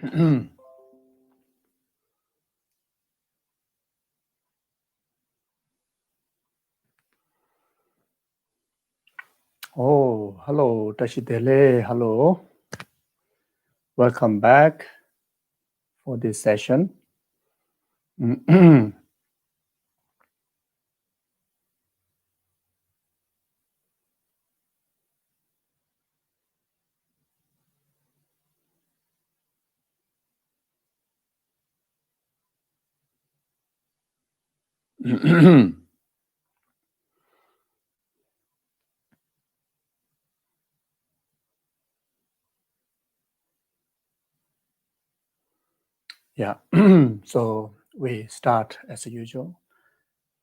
Oh, hello, Tashidele. Hello. Welcome back for this session. Yeah. So we start as usual.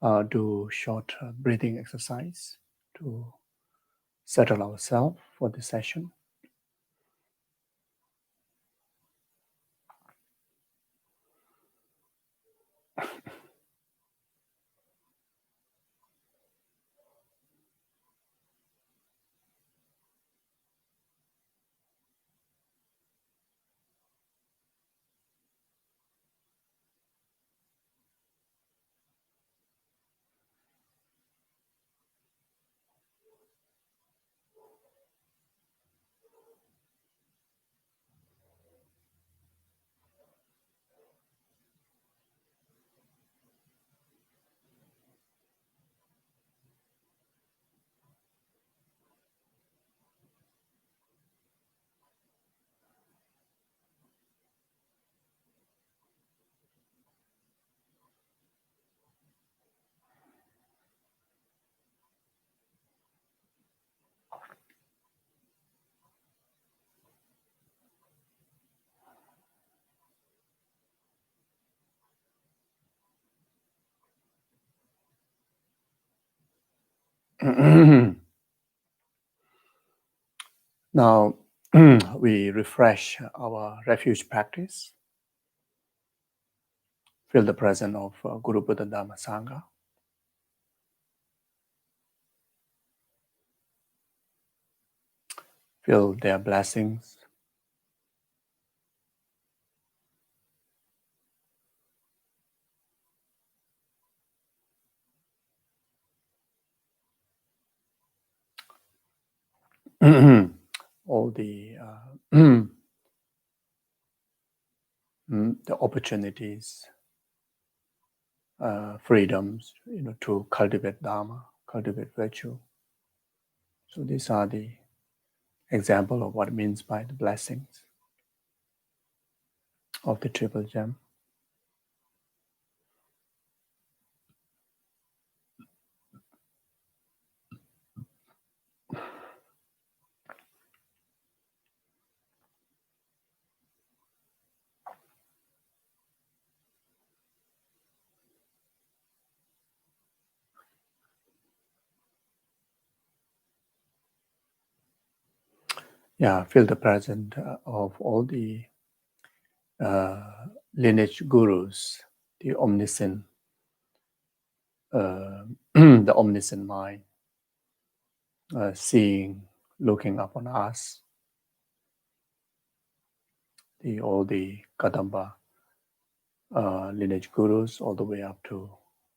Do short breathing exercise to settle ourselves for this session. Now we refresh our refuge practice. Feel the presence of Guru Buddha Dhamma Sangha. Feel their blessings. All the opportunities, freedoms, to cultivate Dharma, cultivate virtue. So these are the example of what it means by the blessings of the Triple Gem. Yeah, feel the presence of all the lineage gurus, the omniscient, the omniscient mind, seeing, looking upon us, all the Kadamba lineage gurus, all the way up to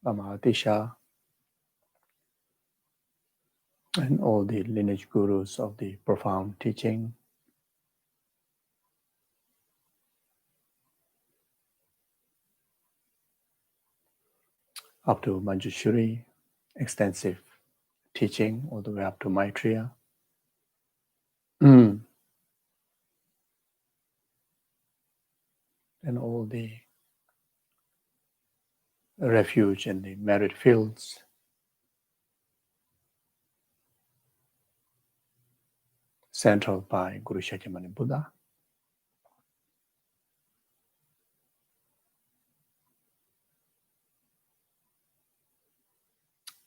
Lama Atisha, and all the lineage gurus of the profound teaching, up to Manjushri, extensive teaching, all the way up to Maitreya. And all the refuge and the merit fields, central by Guru Shakyamuni Buddha.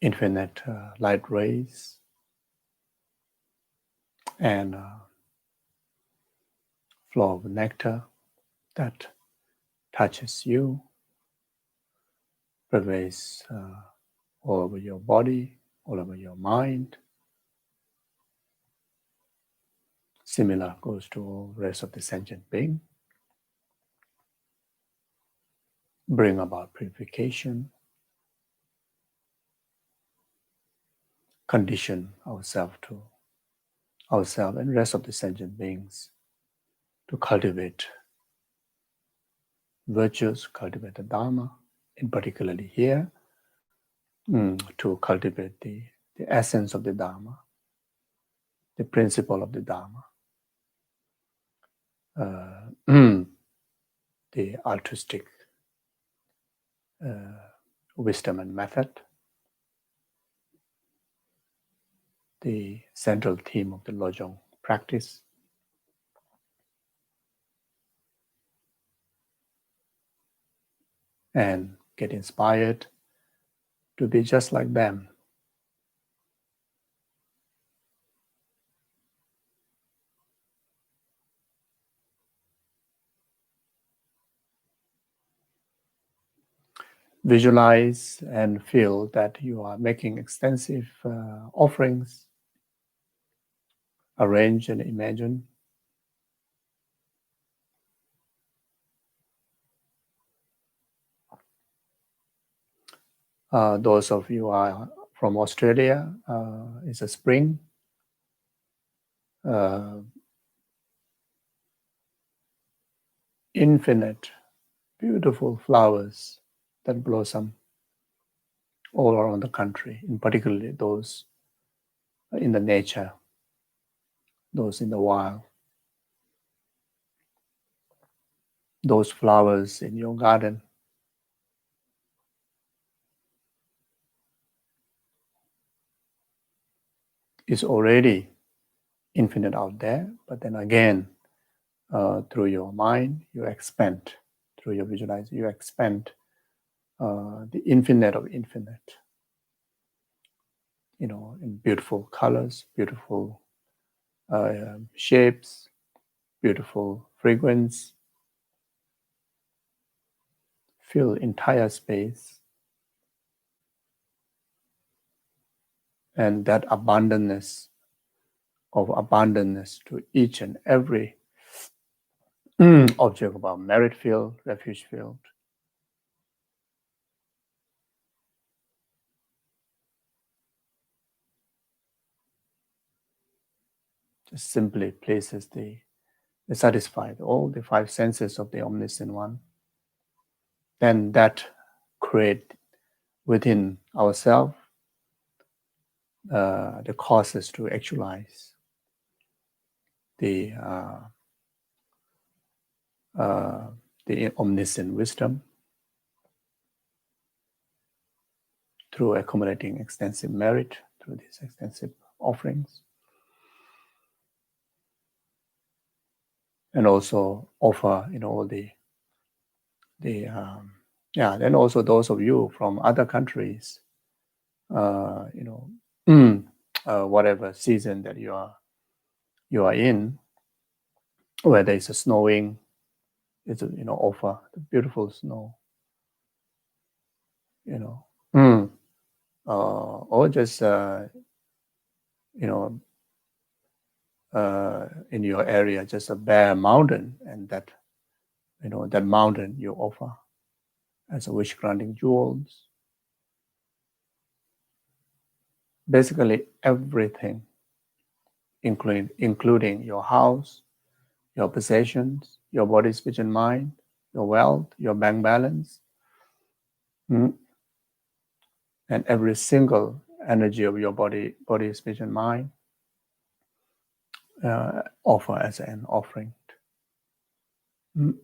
Infinite light rays and flow of nectar that touches you, pervades all over your body, all over your mind. Similar goes to all rest of the sentient being. bring about purification, condition ourselves and rest of the sentient beings to cultivate virtues, cultivate the Dharma, in particularly here, to cultivate the essence of the Dharma, the principle of the Dharma, the altruistic wisdom and method, the central theme of the Lojong practice, and get inspired to be just like them. Visualize and feel that you are making extensive offerings. Arrange and imagine those of you are from Australia, it's a spring. Infinite, beautiful flowers that blossom all around the country, in particularly those in the nature, those in the wild. Those flowers in your garden is already infinite out there, but then again, through your mind, you expand, through your visualization, you expand the infinite of infinite, in beautiful colors, beautiful shapes, beautiful fragrance. Fill entire space, and that abundance to each and every object of our merit field, refuge field. Just simply places the satisfied all the five senses of the omniscient one. Then that create within ourselves the causes to actualize the omniscient wisdom through accumulating extensive merit through these extensive offerings, and also offer all then also those of you from other countries, whatever season that you are in, whether it's a snowing, it's offer the beautiful snow, or just in your area, just a bare mountain, and that that mountain you offer as a wish granting jewels. Basically everything, including your house, your possessions, your body, speech, and mind, your wealth, your bank balance, and every single energy of your body, speech, and mind, offer as an offering to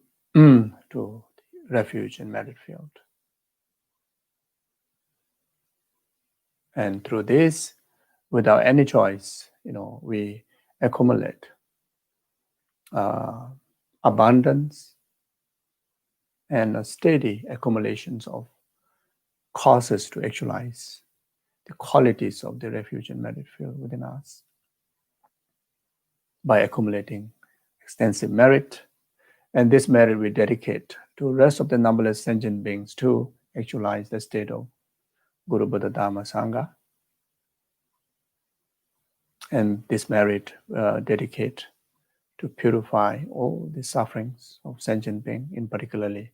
the refuge and merit field. And through this, without any choice, we accumulate abundance and steady accumulations of causes to actualize the qualities of the refuge and merit field within us by accumulating extensive merit. And this merit we dedicate to the rest of the numberless sentient beings to actualize the state of Guru, Buddha, Dharma, Sangha. And this merit dedicate to purify all the sufferings of sentient beings, in particularly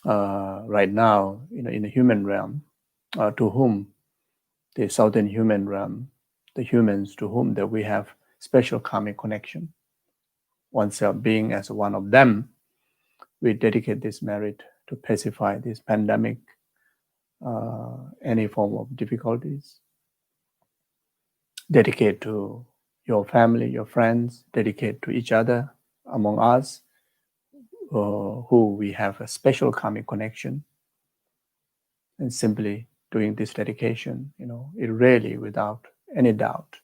right now, in the human realm, to whom the southern human realm, the humans to whom that we have special karmic connection, oneself being as one of them, we dedicate this merit to pacify this pandemic, any form of difficulties. Dedicate to your family, your friends, dedicate to each other among us, who we have a special karmic connection. And simply doing this dedication, it really, without any doubt,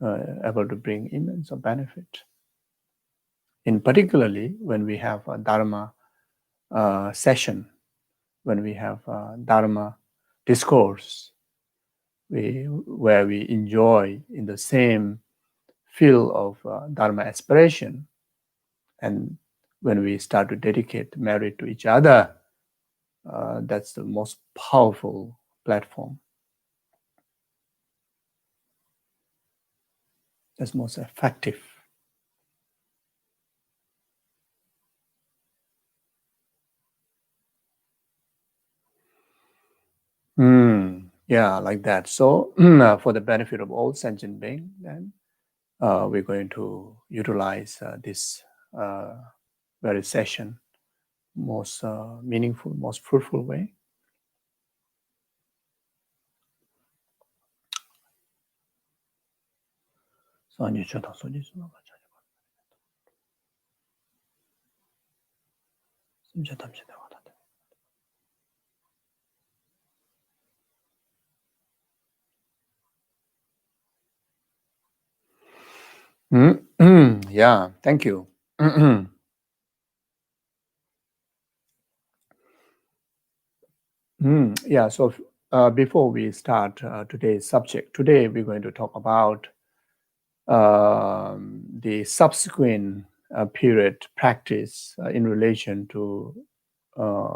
able to bring immense benefit. In particularly when we have a Dharma session, when we have a Dharma discourse, where we enjoy in the same field of Dharma aspiration, and when we start to dedicate merit to each other, that's the most powerful platform. That's most effective. Yeah, like that. So for the benefit of all sentient beings, then we're going to utilize this very session most meaningful, most fruitful way. Yeah, thank you. Yeah, so before we start today's subject, today we're going to talk about the subsequent period practice in relation to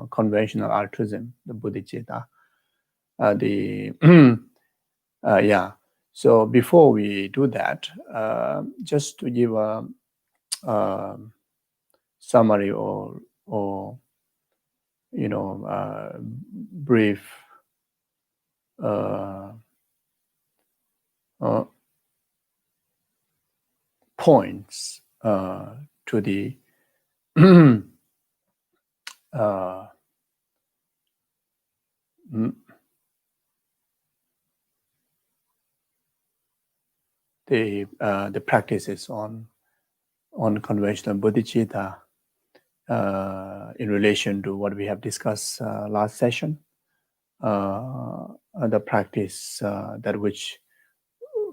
conventional altruism, the bodhicitta. Yeah. So before we do that, just to give a summary or brief points to the the practices on conventional bodhicitta in relation to what we have discussed last session, the practice that which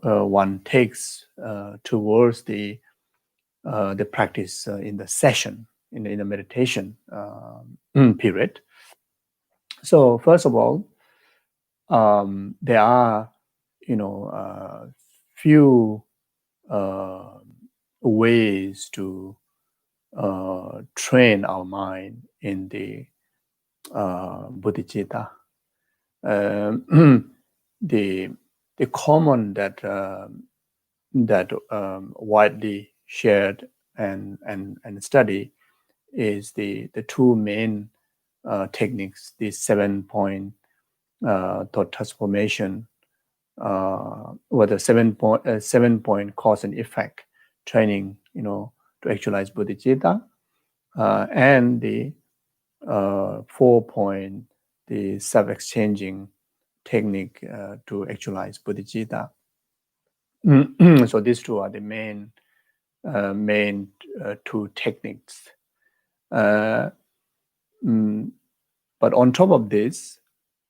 one takes towards the practice in the session, in the meditation period. So first of all, there are few ways to train our mind in the bodhicitta. The common that widely shared and studied is the two main techniques: the 7-point thought transformation, or the 7-point cause and effect training, to actualize bodhicitta, and the 4-point, the self-exchanging technique to actualize bodhicitta. So these two are the main two techniques. But on top of this,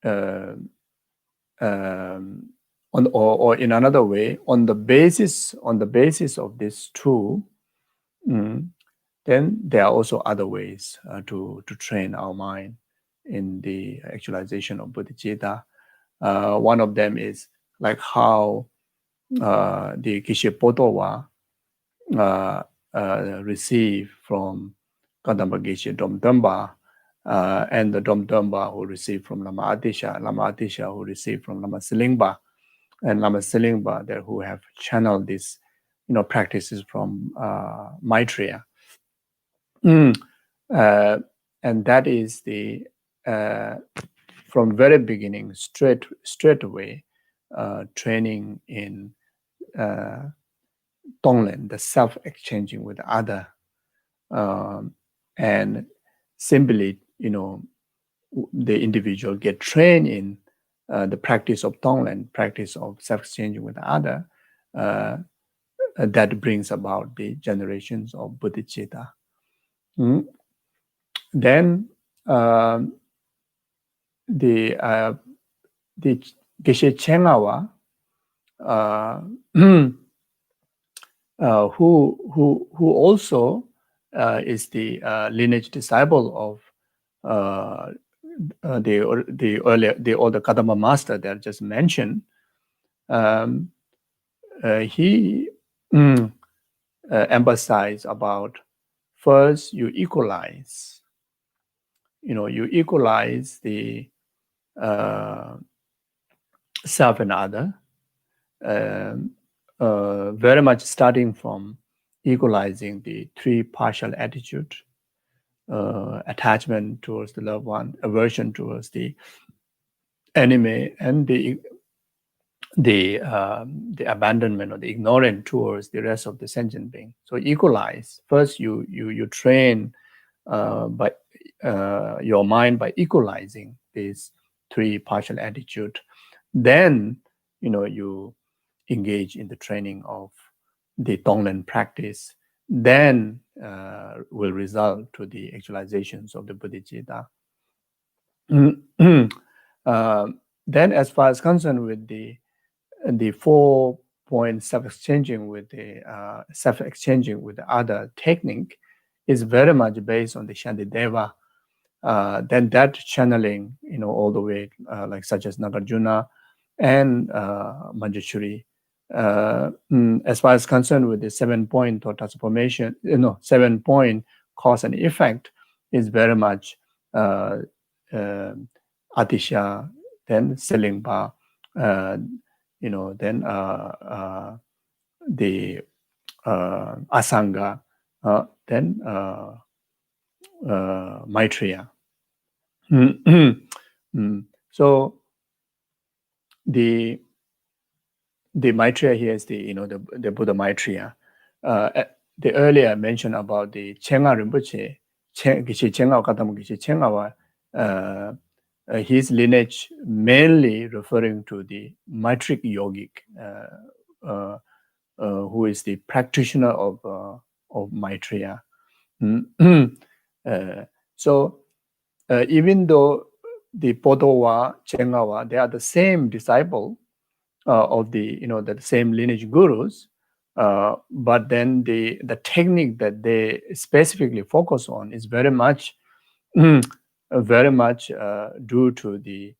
or in another way, on the basis of these two, then there are also other ways to train our mind in the actualization of bodhicitta. One of them is like how the Geshe Potowa received from Kadamba Geshe Domdamba, and the Domdamba who received from Lama Atisha who received from Lama Silingpa, and Lama Silingpa there who have channeled these practices from Maitreya. and that is the from very beginning straight away training in Tonglen, the self-exchanging with other, and simply, the individual get trained in the practice of Tonglen, practice of self-exchanging with other, that brings about the generations of bodhicitta. Then the Geshe Chengawa, who also is the lineage disciple of the older Kadamba master that I just mentioned. He emphasized about first you equalize. You equalize the self and other, very much starting from equalizing the three partial attitude, attachment towards the loved one, aversion towards the enemy, and the abandonment or the ignorance towards the rest of the sentient being. So equalize. First, you train by your mind by equalizing these three partial attitude. Then you engage in the training of the Tonglen practice. Then will result to the actualizations of the bodhicitta. Then, as far as concerned with the 4-point self-exchanging with the other technique, is very much based on the Shantideva. Then that channeling, all the way, like such as Nagarjuna and Manjushri. As far as concerned with the 7-point thought transformation, 7-point cause and effect is very much Atisha, then Selingpa, then the Asanga, then Maitreya. So the Maitreya here is the Buddha Maitreya. The earlier mention about the Chenga Rinpoche, Geshe Chenga Katamu Geshe Chengawa, his lineage mainly referring to the Maitric yogic, who is the practitioner of Maitreya. So even though the Podowa, Chengawa, they are the same disciple of the same lineage gurus, but then the technique that they specifically focus on is very much due to the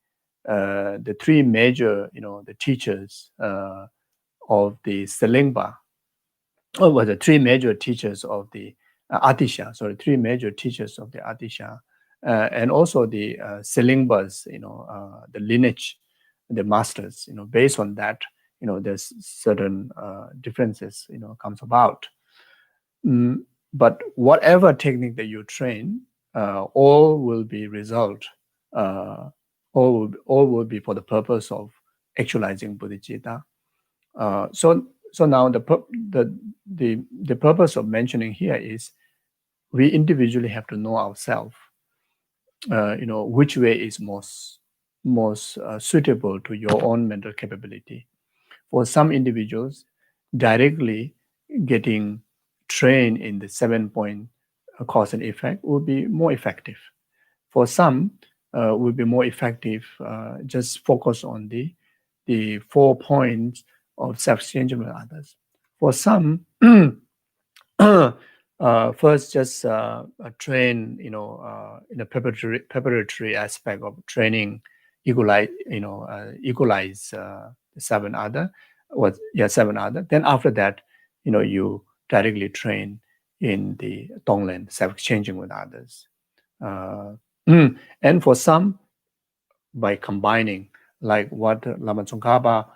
three major the teachers of the Selingpa, or the three major teachers of the Atisha. Sorry, three major teachers of the Atisha, and also the Selingpas, the lineage, the masters. Based on that, there's certain differences comes about. But whatever technique that you train, all will be result. All will be for the purpose of actualizing bodhicitta. So now the purpose of mentioning here is we individually have to know ourselves. Which way is most suitable to your own mental capability. For some individuals, directly getting trained in the 7-point cause and effect will be more effective. For some, will be more effective just focus on the 4 points of self-exchange with others. For some, first just train, in a preparatory aspect of training, equalize the 7 other. Then after that, you directly train in the Tonglen, self-exchanging with others. And for some, by combining, like what Lama Tsongkhapa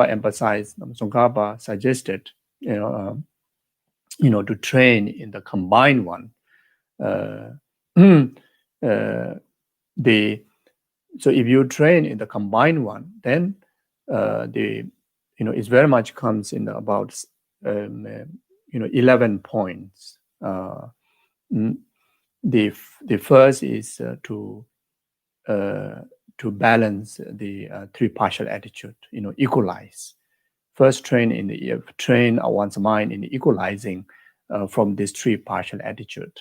emphasized, Lama Tsongkhapa suggested, to train in the combined one, So if you train in the combined one, then it very much comes in about 11 points. The first is to balance the three partial attitude, equalize. First, train one's mind in equalizing from this three partial attitude.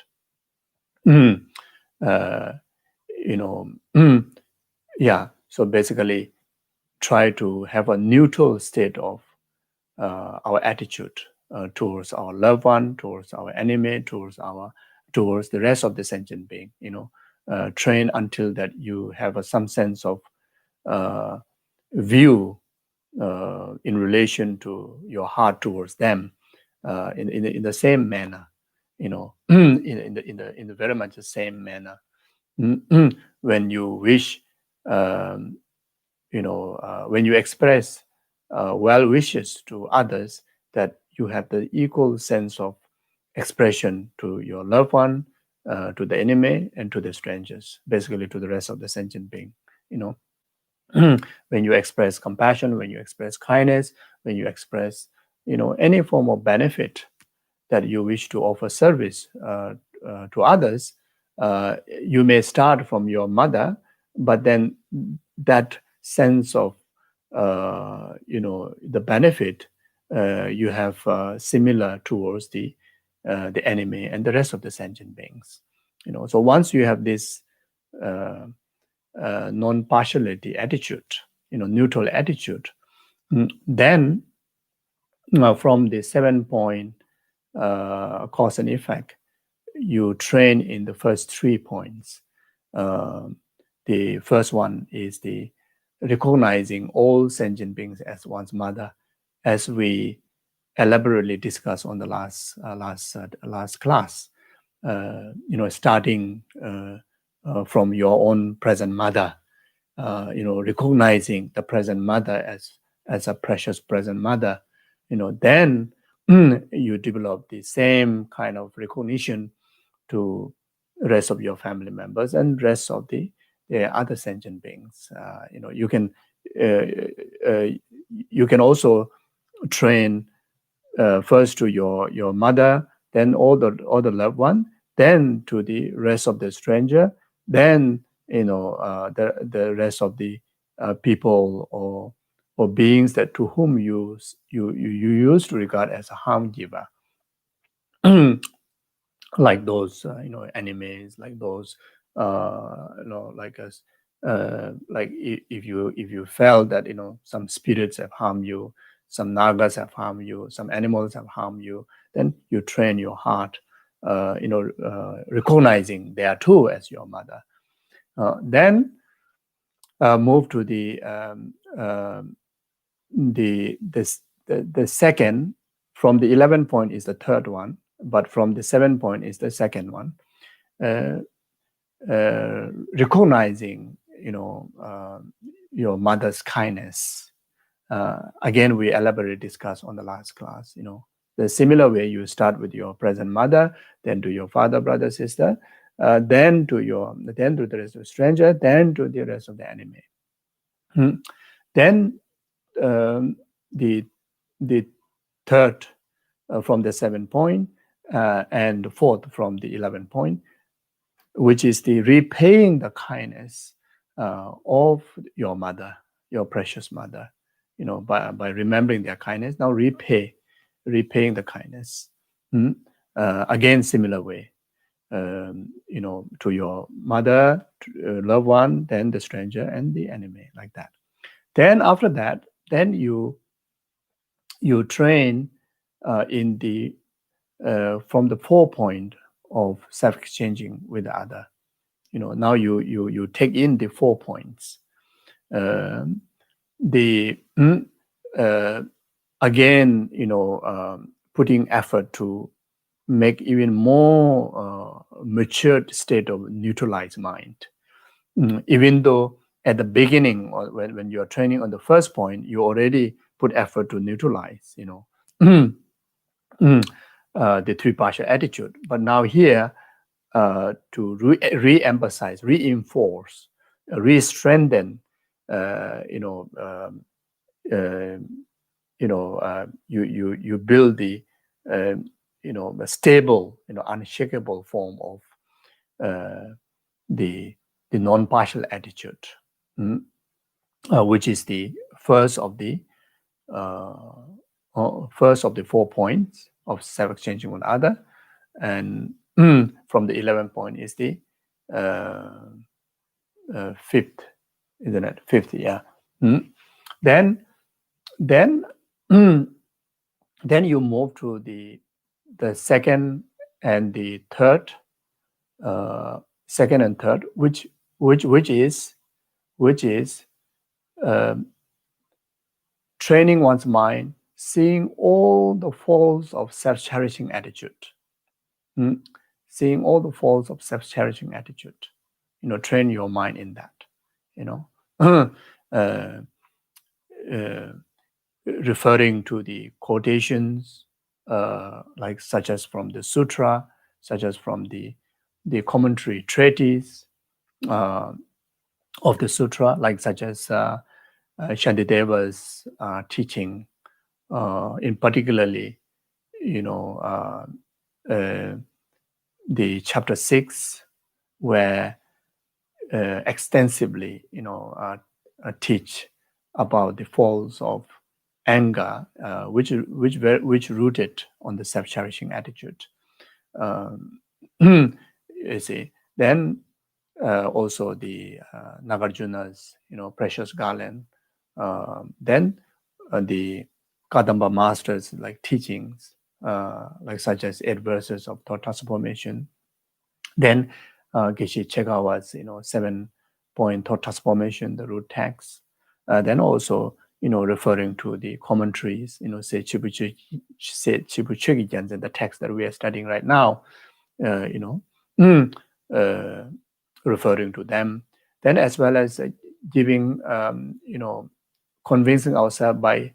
So basically, try to have a neutral state of our attitude towards our loved one, towards our enemy, towards the rest of the sentient being. Train until that you have some sense of view in relation to your heart towards them in the same manner. In the very much the same manner. When you wish, when you express well wishes to others, that you have the equal sense of expression to your loved one, to the enemy, and to the strangers, basically to the rest of the sentient being. When you express compassion, when you express kindness, when you express any form of benefit that you wish to offer service to others, you may start from your mother, but then that sense of the benefit you have similar towards the enemy and the rest of the sentient beings. So once you have this non-partiality attitude, neutral attitude, then from the 7-point cause and effect, you train in the first 3 points. The first one is the recognizing all sentient beings as one's mother, as we elaborately discussed on the last class. Starting from your own present mother, recognizing the present mother as a precious present mother. Then you develop the same kind of recognition to the rest of your family members and rest of the other sentient beings. You can also train first to your mother, then all the loved one, then to the rest of the stranger, then the rest of the people or beings that to whom you used to regard as a harm giver. Like those enemies, like those like us, like if you felt that some spirits have harmed you, some nagas have harmed you, some animals have harmed you, then you train your heart recognizing they are too as your mother. Then move to the second. From the 11 point is the third one, but from the 7 point is the second one. Recognizing your mother's kindness. Again, we elaborately discussed on the last class. The similar way, you start with your present mother, then to your father, brother, sister, then to the rest of the stranger, then to the rest of the enemy. Then the third from the 7 point, and the fourth from the 11 point, which is the repaying the kindness of your mother, your precious mother, by remembering their kindness. Now repaying the kindness. Again, similar way, to your mother, loved one, then the stranger and the enemy, like that. Then after that, then you train in the from the 4 point of self-exchanging with the other. Now you take in the 4 points. Again, putting effort to make even more matured state of neutralized mind. Even though at the beginning, or when you are training on the first point, you already put effort to neutralize, the three partial attitude. But now here, to re-emphasize, reinforce, re-strengthen, you build the a stable, unshakable form of the non-partial attitude, which is the first of the 4 points of self-exchanging with other, and from the 11 point is the fifth, isn't it? Fifth, yeah. Then you move to the second and the third, which is training one's mind, seeing all the faults of self-cherishing attitude. Seeing all the faults of self-cherishing attitude. Train your mind in that. Referring to the quotations, like such as from the sutra, such as from the commentary treatise of the sutra, like such as Shantideva's teaching, in particularly, the chapter 6, where extensively, teach about the faults of anger, which rooted on the self-cherishing attitude. You see, then also the Nagarjuna's, precious garland. Then the Kadamba masters, like teachings, like such as 8 verses of thought transformation. Then Geshe Chegawa's, 7-point thought transformation, the root text. Then also, referring to the commentaries, say Chibuchegi Gyaltsen, the text that we are studying right now, referring to them. Then as well as giving, convincing ourselves by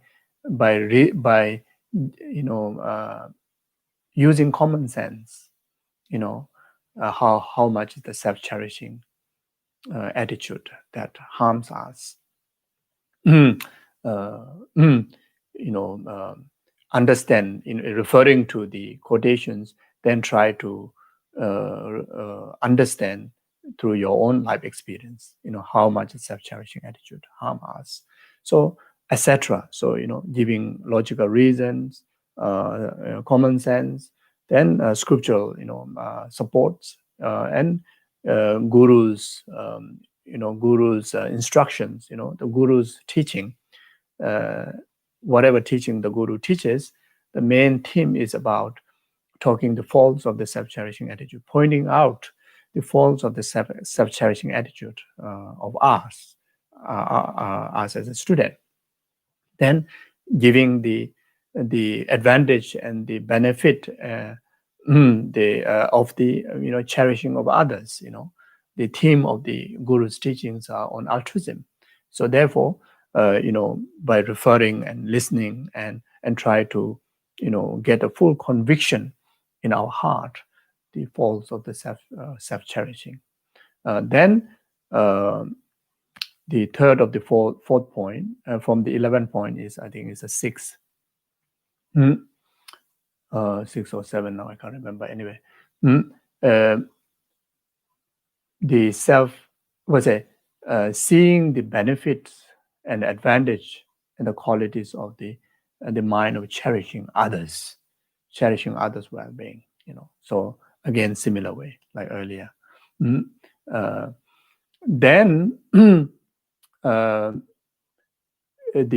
using common sense, how much is the self-cherishing attitude that harms us. Understand, referring to the quotations, then try to understand through your own life experience, how much the self-cherishing attitude harm us. So, etc. So, giving logical reasons, common sense, then scriptural, supports, and guru's, guru's instructions, the guru's teaching. Whatever teaching the guru teaches, the main theme is about talking the faults of the self-cherishing attitude, pointing out the faults of the self-cherishing attitude of us as a student. Then giving the advantage and the benefit of the cherishing of others. The theme of the guru's teachings are on altruism. So therefore, by referring and listening and try to get a full conviction in our heart the faults of the self-cherishing. Then the third of the fourth point from the 11th point is, I think it's a 6. 6 or 7 now, I can't remember. Anyway, the seeing the benefits and advantage and the qualities of the mind of cherishing others' well-being. So again, similar way like earlier. Then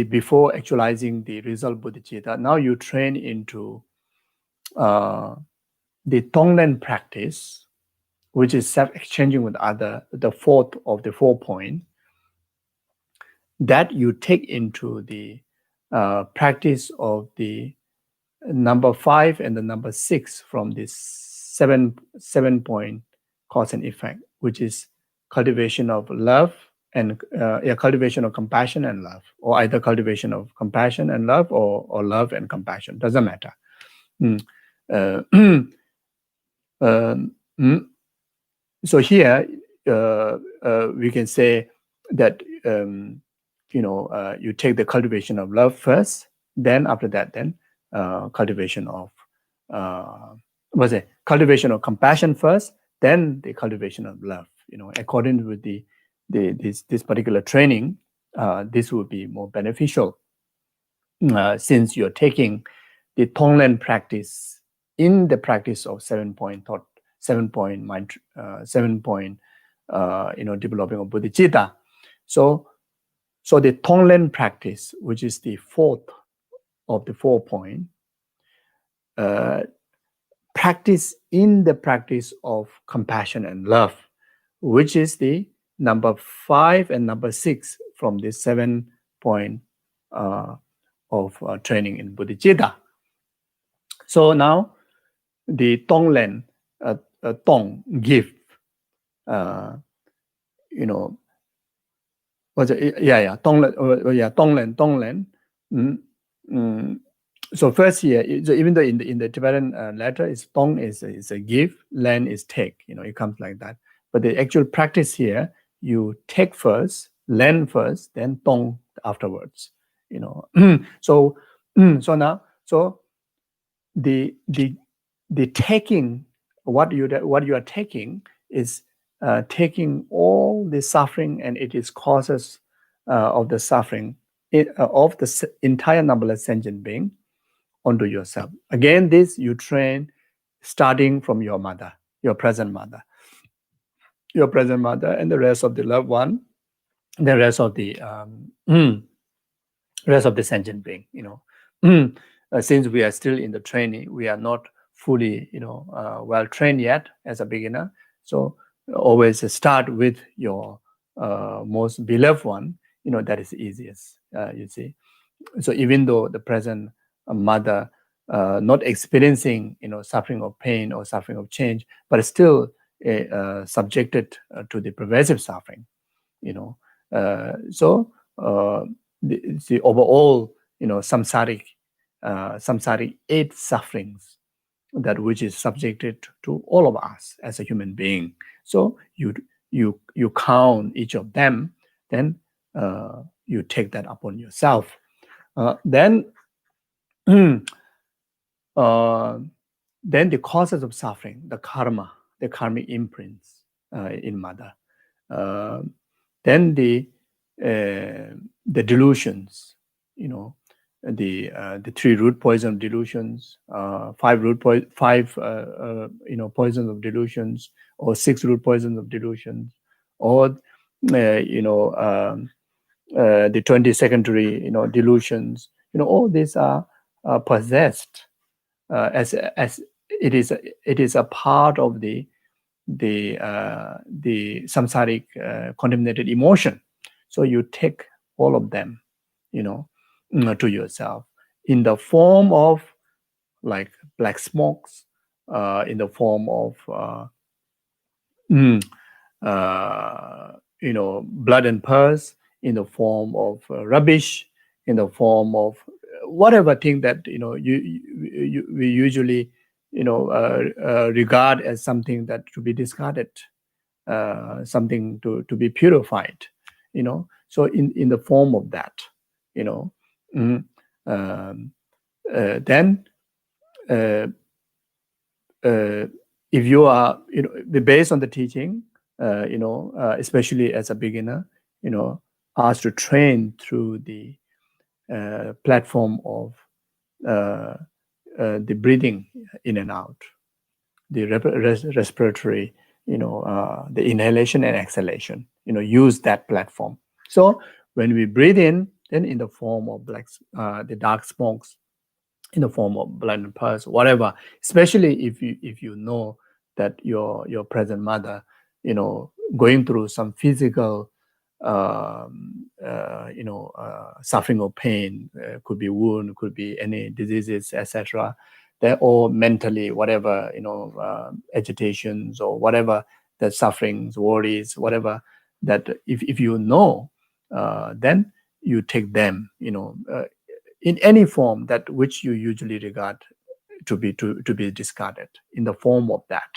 before actualizing the result bodhicitta, now you train into the Tonglen practice, which is self-exchanging with other, the fourth of the 4 point, that you take into the practice of the number 5 and the number 6 from this 7-point cause and effect, which is cultivation of love and cultivation of compassion and love, or either cultivation of compassion and love, or love and compassion, doesn't matter. So here we can say that you take the cultivation of love first, then after that, then cultivation of cultivation of compassion first, then the cultivation of love. According with this particular training, this will be more beneficial since you're taking the Tonglen practice in the practice of 7-point thought, 7-point mind, 7-point developing of bodhicitta. So the Tonglen practice, which is the fourth of the 4-point, practice in the practice of compassion and love, which is the number 5 and number 6 from the 7-point of training in bodhicitta. So now the Tonglen, Tong, give, Tonglen. So first here, even though in the Tibetan letter, is Tong is a give, Len is take. It comes like that. But the actual practice here, you take first, Len first, then Tong afterwards. So now, so the taking, what you are taking is taking all the suffering and its causes of the suffering of the entire numberless sentient being onto yourself. Again, this you train starting from your mother, your present mother, and the rest of the loved one, the rest of the sentient being. Since we are still in the training, we are not fully, well trained yet as a beginner. So always start with your most beloved one. That is easiest. You see. So even though the present mother not experiencing, suffering of pain or suffering of change, but still subjected to the pervasive suffering. So the overall, samsaric 8 sufferings that which is subjected to all of us as a human being. So you count each of them, then you take that upon yourself. Then the causes of suffering, the karma, the karmic imprints in mother. Then the delusions, the 3 root poison of delusions, 5 poisons of delusions, or 6 root poisons of delusions, or the 20 secondary delusions. All these are possessed as it is a part of the samsaric contaminated emotion. So you take all of them, to yourself in the form of like black smokes, in the form of blood and pus, in the form of rubbish, in the form of whatever thing that we usually regard as something that to be discarded, something to be purified. So in the form of that, then if you are based on the teaching, especially as a beginner, asked to train through the platform of the breathing in and out, the respiratory, the inhalation and exhalation, use that platform. So when we breathe in, then in the form of the dark smokes, in the form of blood and pus, whatever, especially if you know that your present mother, going through some physical suffering or pain, could be wound, could be any diseases, etc. Or mentally, whatever, agitations or whatever, the sufferings, worries, whatever, that if you know, then you take them, in any form that which you usually regard to be discarded, in the form of that.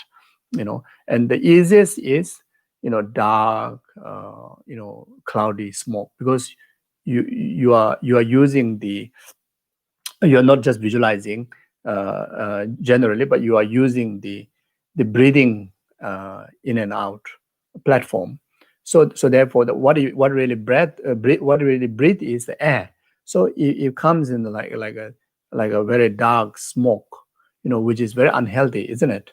And the easiest is, dark, cloudy smoke, because you are using you're not just visualizing generally, but you are using the breathing in and out platform. So therefore, what really breathe is the air. So it comes in like a very dark smoke, which is very unhealthy, isn't it?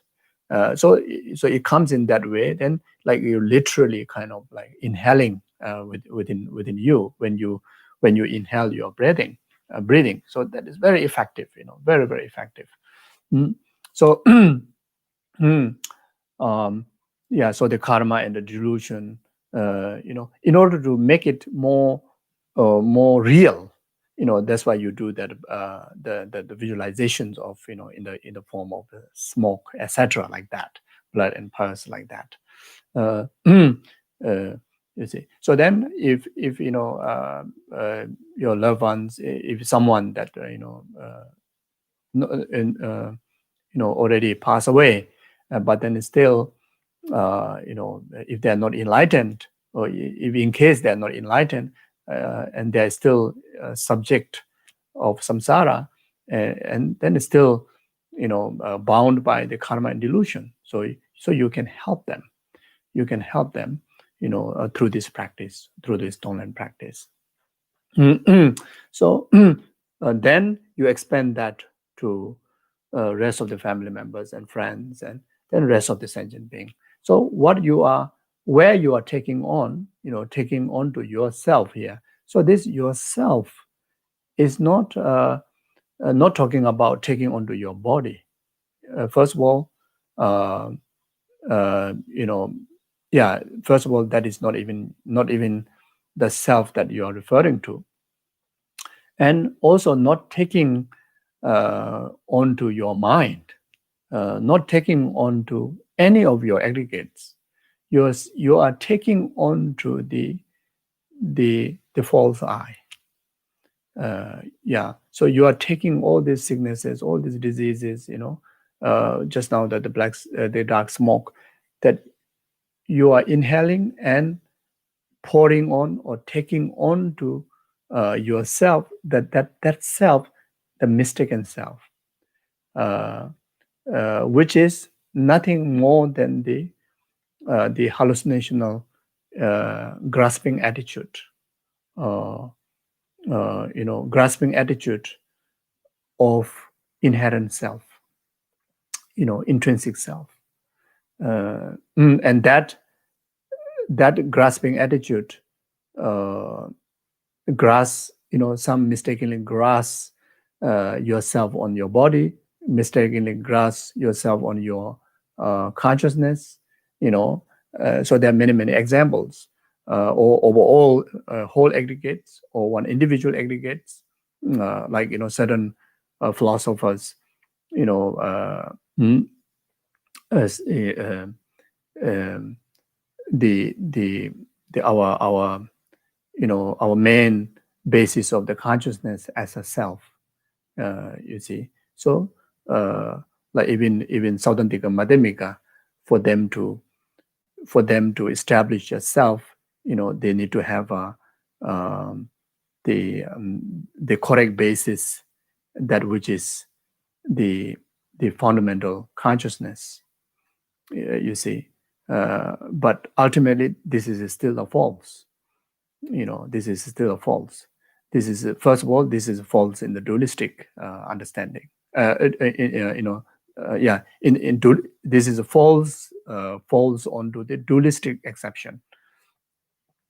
So it comes in that way. Then, like, you literally kind of like inhaling within you when you inhale, your breathing. So that is very effective, very, very effective. Mm. So mm, um, yeah, so the karma and the delusion, in order to make it more real, that's why you do that, the visualizations of, in the form of the smoke, etc., like that, blood and pus, like that. You see. So then, if your loved ones, if someone that already passed away, but then still, if they are not enlightened, or if in case they are not enlightened, and they are still subject of samsara, and then it's still, bound by the karma and delusion. So you can help them. You can help them, through this practice, through this Tonglen practice. So then you expand that to rest of the family members and friends, and then rest of the sentient being. So where you are taking on to yourself here. So this yourself is not talking about taking onto your body. First of all, uh, first of all, that is not even the self that you are referring to, and also not taking onto your mind, not taking onto any of your aggregates. You are taking onto the false I. So you are taking all these sicknesses, all these diseases, just now, that the dark smoke that you are inhaling and pouring on, or taking on to yourself, that self, the mistaken self, which is nothing more than the hallucinational grasping attitude, grasping attitude of inherent self, intrinsic self, and that grasping attitude some mistakenly grasp yourself on your body, mistakenly grasp yourself on your consciousness. So there are many examples, or overall whole aggregates, or one individual aggregates, like certain philosophers, mm, as the our main basis of the consciousness as a self. You see, so like even Southern Madhyamika, for them to establish a self, they need to have the correct basis, that which is the fundamental consciousness. You see, but ultimately this is still a false. This is still a false. This is first of all, this is false in the dualistic understanding. This is a false onto the dualistic exception.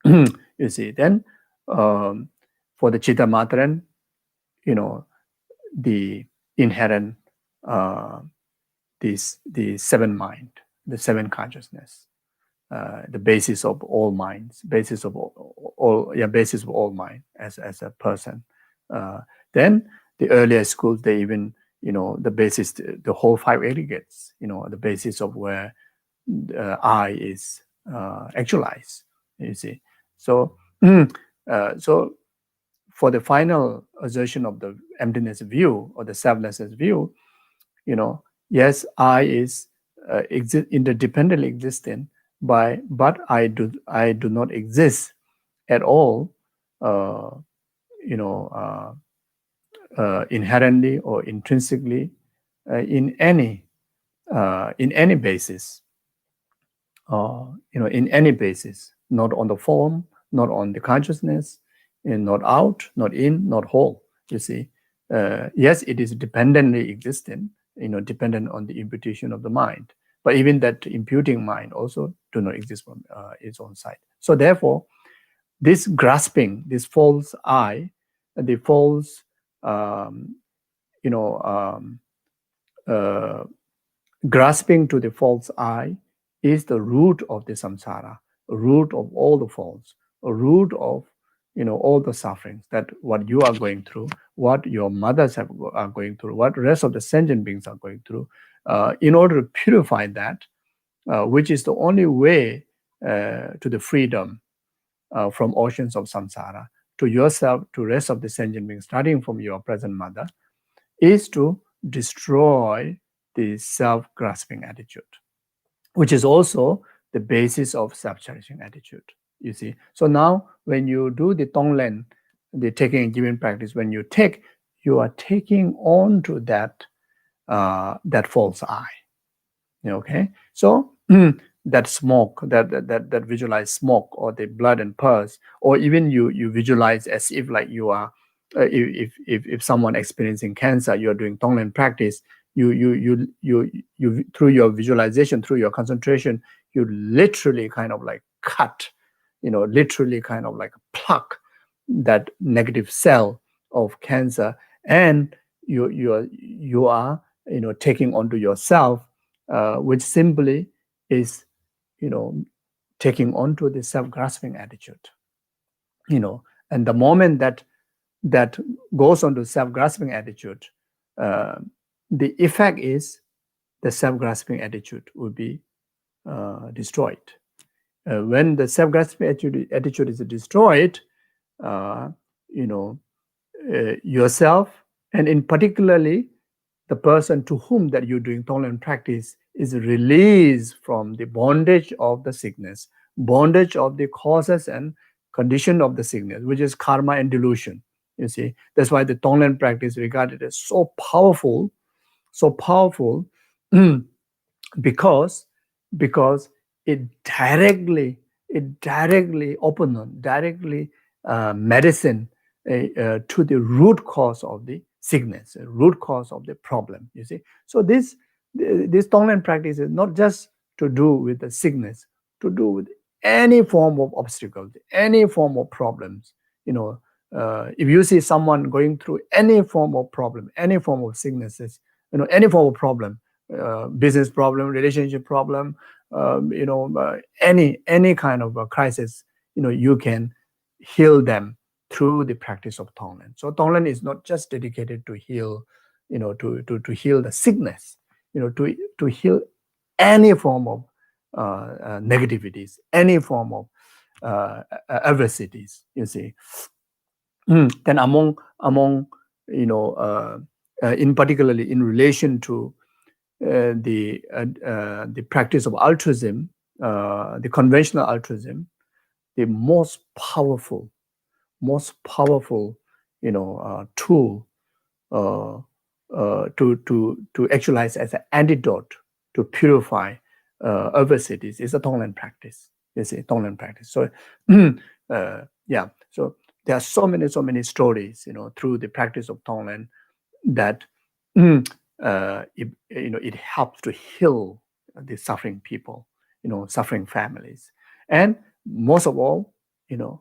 You see, then for the Chitta Matran, the inherent the seven mind, the seven consciousness, the basis of all minds, basis of all mind as a person. Then the earlier schools, they even the basis, the whole five aggregates, the basis of where I is actualized. You see, so so for the final assertion of the emptiness view, or the selflessness view, yes, I is interdependently existing, but I do not exist at all, uh, inherently or intrinsically, in any basis, in any basis, not on the form, not on the consciousness, and not out, not in, not whole. You see, yes, it is dependently existing, dependent on the imputation of the mind. But even that imputing mind also do not exist from its own side. So therefore, this grasping, this false I, the false, you know, uh, grasping to the false I is the root of the samsara, a root of all the faults, a root of all the sufferings that what you are going through, what your mothers are going through, what the rest of the sentient beings are going through. In order to purify that, which is the only way to the freedom from oceans of samsara, to yourself, to rest of the sentient beings, starting from your present mother, is to destroy the self-grasping attitude, which is also the basis of self-cherishing attitude. You see, so now when you do the tonglen, the taking and giving practice, when you take, you are taking on to that false I. Okay, so that smoke, that visualize smoke, or the blood and pus, or even you visualize as if like you are, if someone experiencing cancer, you are doing tonglen practice, you through your visualization, through your concentration, you literally kind of like cut, literally kind of like pluck that negative cell of cancer, and you are taking onto yourself, which simply is, taking onto the self-grasping attitude, and the moment that goes onto self-grasping attitude, the effect is the self-grasping attitude will be destroyed. When the self-grasping attitude is destroyed, yourself, and in particularly the person to whom that you're doing tonglen practice, is released from the bondage of the sickness, bondage of the causes and condition of the sickness, which is karma and delusion. You see, that's why the tonglen practice regarded as so powerful, because it directly directly medicine to the root cause of the sickness, root cause of the problem. You see, so this tonglen practice is not just to do with the sickness, to do with any form of obstacle, any form of problems. If you see someone going through any form of problem, any form of sicknesses, any form of problem, business problem, relationship problem, any kind of a crisis, you can heal them through the practice of tonglen. So tonglen is not just dedicated to heal, to heal the sickness, to heal any form of negativities, any form of adversities. You see, then among in particularly in relation to the practice of altruism, the conventional altruism, the most powerful, tool to actualize as an antidote to purify adversities is a tonglen practice. You see, tonglen practice. So, yeah. So there are so many stories, through the practice of tonglen that it helps to heal the suffering people, suffering families, and most of all, the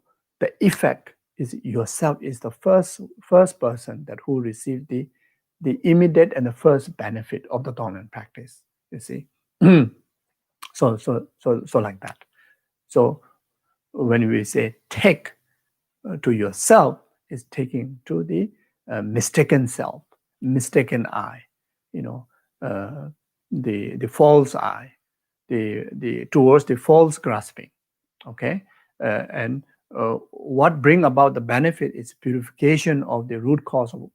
effect is yourself is the first person that who received the immediate and the first benefit of the tonglen practice. You see, so like that. So when we say take to yourself, is taking to the mistaken self, mistaken I, the false I, the towards the false grasping. Okay, and what bring about the benefit is purification of the root cause of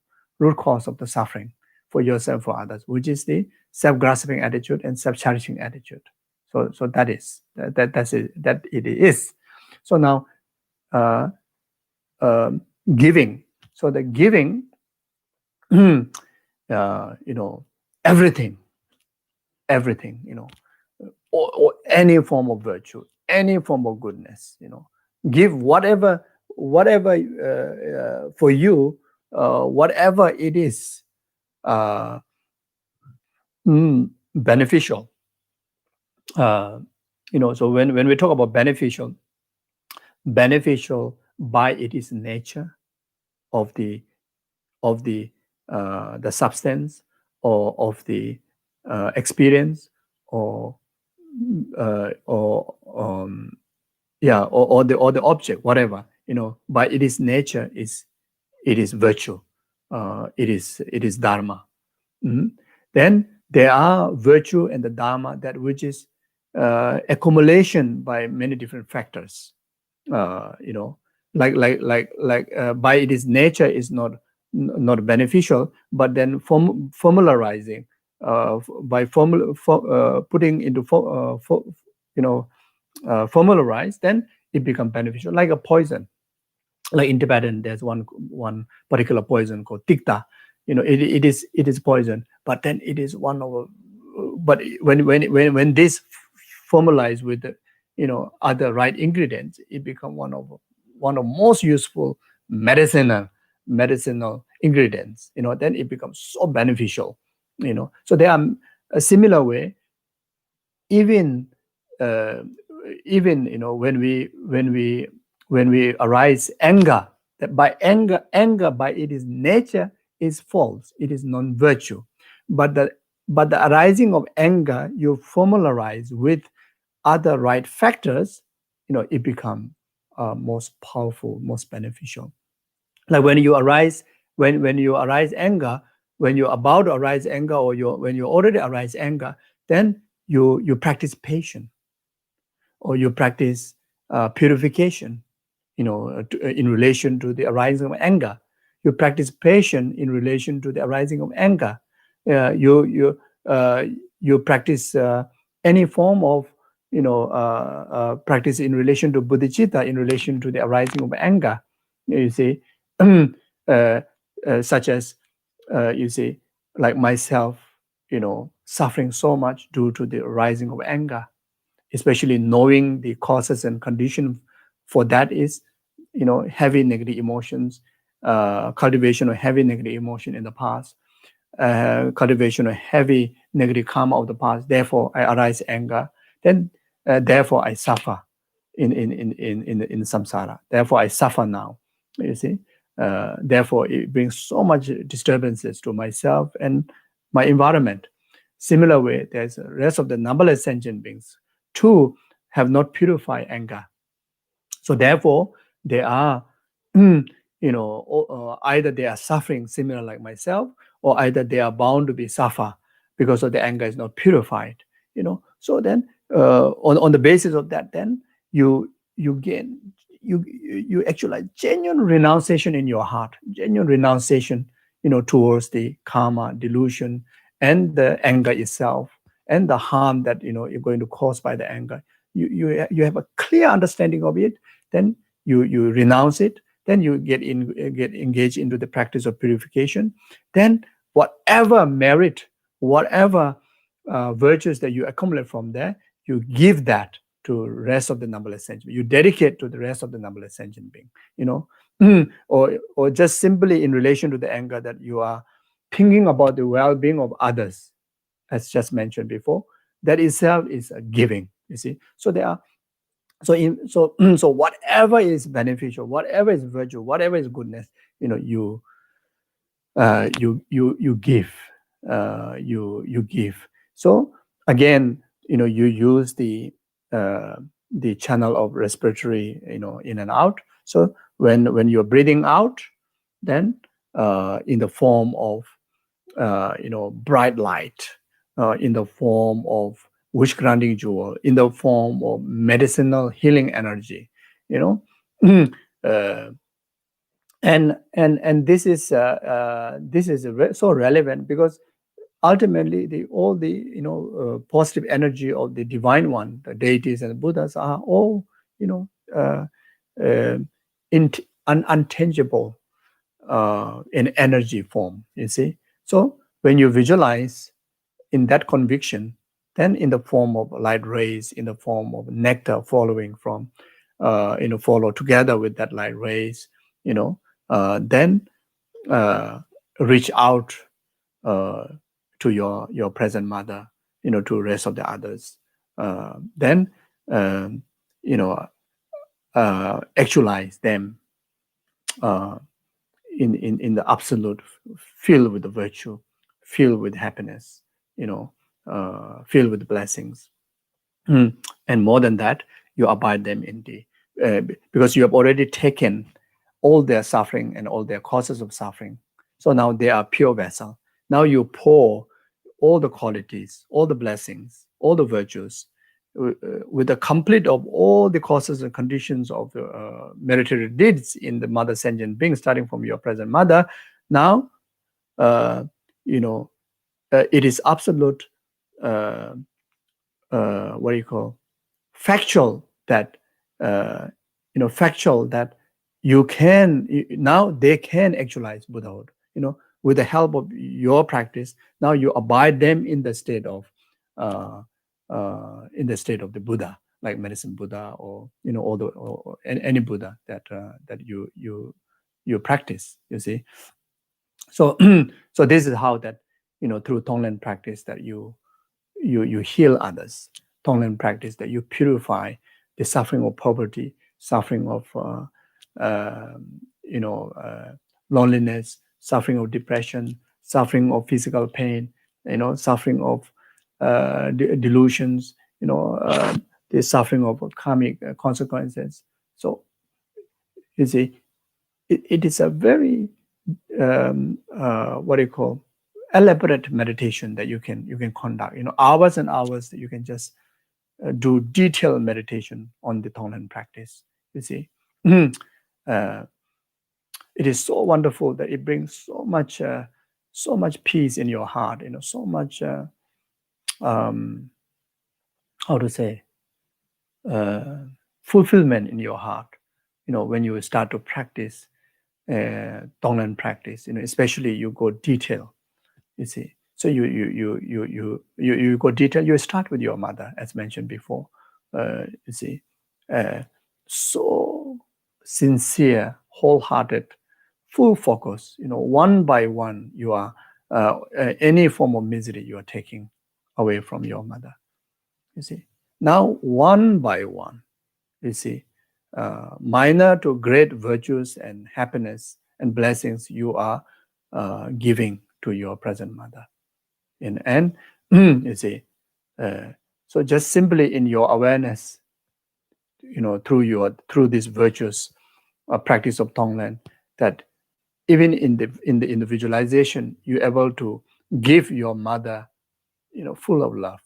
the suffering for yourself, for others, which is the self-grasping attitude and self-cherishing attitude. So that's it. That it is. So now, giving. So the giving, everything, or any form of virtue, any form of goodness, give whatever for you, whatever it is beneficial. So when we talk about beneficial by its nature of the substance, or of the experience, or the object, whatever, by its nature it is virtue, it is dharma. Then there are virtue and the dharma, that which is accumulation by many different factors. Like by its nature is not beneficial, but then formularizing, by putting into formularize, then it becomes beneficial, like a poison. Like in Tibetan, there's one particular poison called tikta. It is poison, but then it is one of. But when this formalized with other right ingredients, it becomes one of most useful medicinal ingredients. Then it becomes so beneficial. So there are a similar way. Even when we arise anger, that by anger by its nature is false, it is non-virtue, but the arising of anger, you formalize with other right factors, it become most powerful, most beneficial. Like when you arise anger, when you're about to arise anger, or when you already arise anger, then you practice patience, or you practice purification, in relation to the arising of anger. You practice patience in relation to the arising of anger. You practice any form of practice in relation to bodhicitta, in relation to the arising of anger. You see, such as you see, like myself, suffering so much due to the arising of anger, especially knowing the causes and conditions for that is, heavy negative emotions, cultivation of heavy negative emotion in the past, cultivation of heavy negative karma of the past. Therefore, I arise anger. Then, therefore, I suffer in samsara. Therefore, I suffer now. You see, therefore, it brings so much disturbances to myself and my environment. Similar way, there's the rest of the numberless sentient beings too have not purified anger. So therefore, they are, either they are suffering similar like myself, or either they are bound to be suffer because of the anger is not purified. So then, on the basis of that, then you actualize genuine renunciation in your heart, genuine renunciation, towards the karma, delusion, and the anger itself, and the harm that you're going to cause by the anger. You have a clear understanding of it. Then you renounce it. Then you get engaged into the practice of purification. Then whatever merit, whatever virtues that you accumulate from there, you give that to the rest of the numberless sentient. You dedicate to the rest of the numberless sentient being. Or just simply in relation to the anger, that you are thinking about the well-being of others, as just mentioned before. That itself is a giving. You see, so there are. So whatever is beneficial, whatever is virtue, whatever is goodness, you give, you give. So again, you use the channel of respiratory, in and out. So when you're breathing out, then in the form of bright light, in the form of wish granting jewel, in the form of medicinal healing energy, And this is so relevant, because ultimately all the positive energy of the divine one, the deities and the Buddhas, are all uh, uh, untangible in energy form. You see, so when you visualize in that conviction, then in the form of light rays, in the form of nectar following from, follow together with that light rays, then reach out to your present mother, to the rest of the others. Then, um, you know, actualize them uh, in the absolute, filled with the virtue, filled with happiness, filled with blessings. And more than that, you abide them in the, because you have already taken all their suffering and all their causes of suffering. So now they are pure vessel. Now you pour all the qualities, all the blessings, all the virtues, with the complete of all the causes and conditions of the meritorious deeds in the mother sentient being, starting from your present mother. Now, uh, it is absolute, what do you call, factual that, factual that now they can actualize Buddhahood, with the help of your practice. Now you abide them in the state of, the Buddha, like medicine Buddha, or or any Buddha that you practice. You see, so so this is how that, through Tonglen practice, that you heal others. Tonglen practice that you purify the suffering of poverty, suffering of loneliness, suffering of depression, suffering of physical pain, suffering of delusions, the suffering of karmic consequences. So you see, it is a very what do you call, elaborate meditation that you can conduct. Hours and hours that you can just do detailed meditation on the Tonglen practice. You see, uh, it is so wonderful that it brings so much peace in your heart. So much how to say, fulfillment in your heart. When you start to practice Tonglen practice. Especially you go detail. You see, so you go detail. You start with your mother, as mentioned before. You see, so sincere, wholehearted, full focus. One by one, you are any form of misery you are taking away from your mother. You see, now one by one, you see, minor to great virtues and happiness and blessings you are giving to your present mother. And you see, so just simply in your awareness, through this virtuous practice of Tonglen, that even in the visualization, you're able to give your mother, full of love,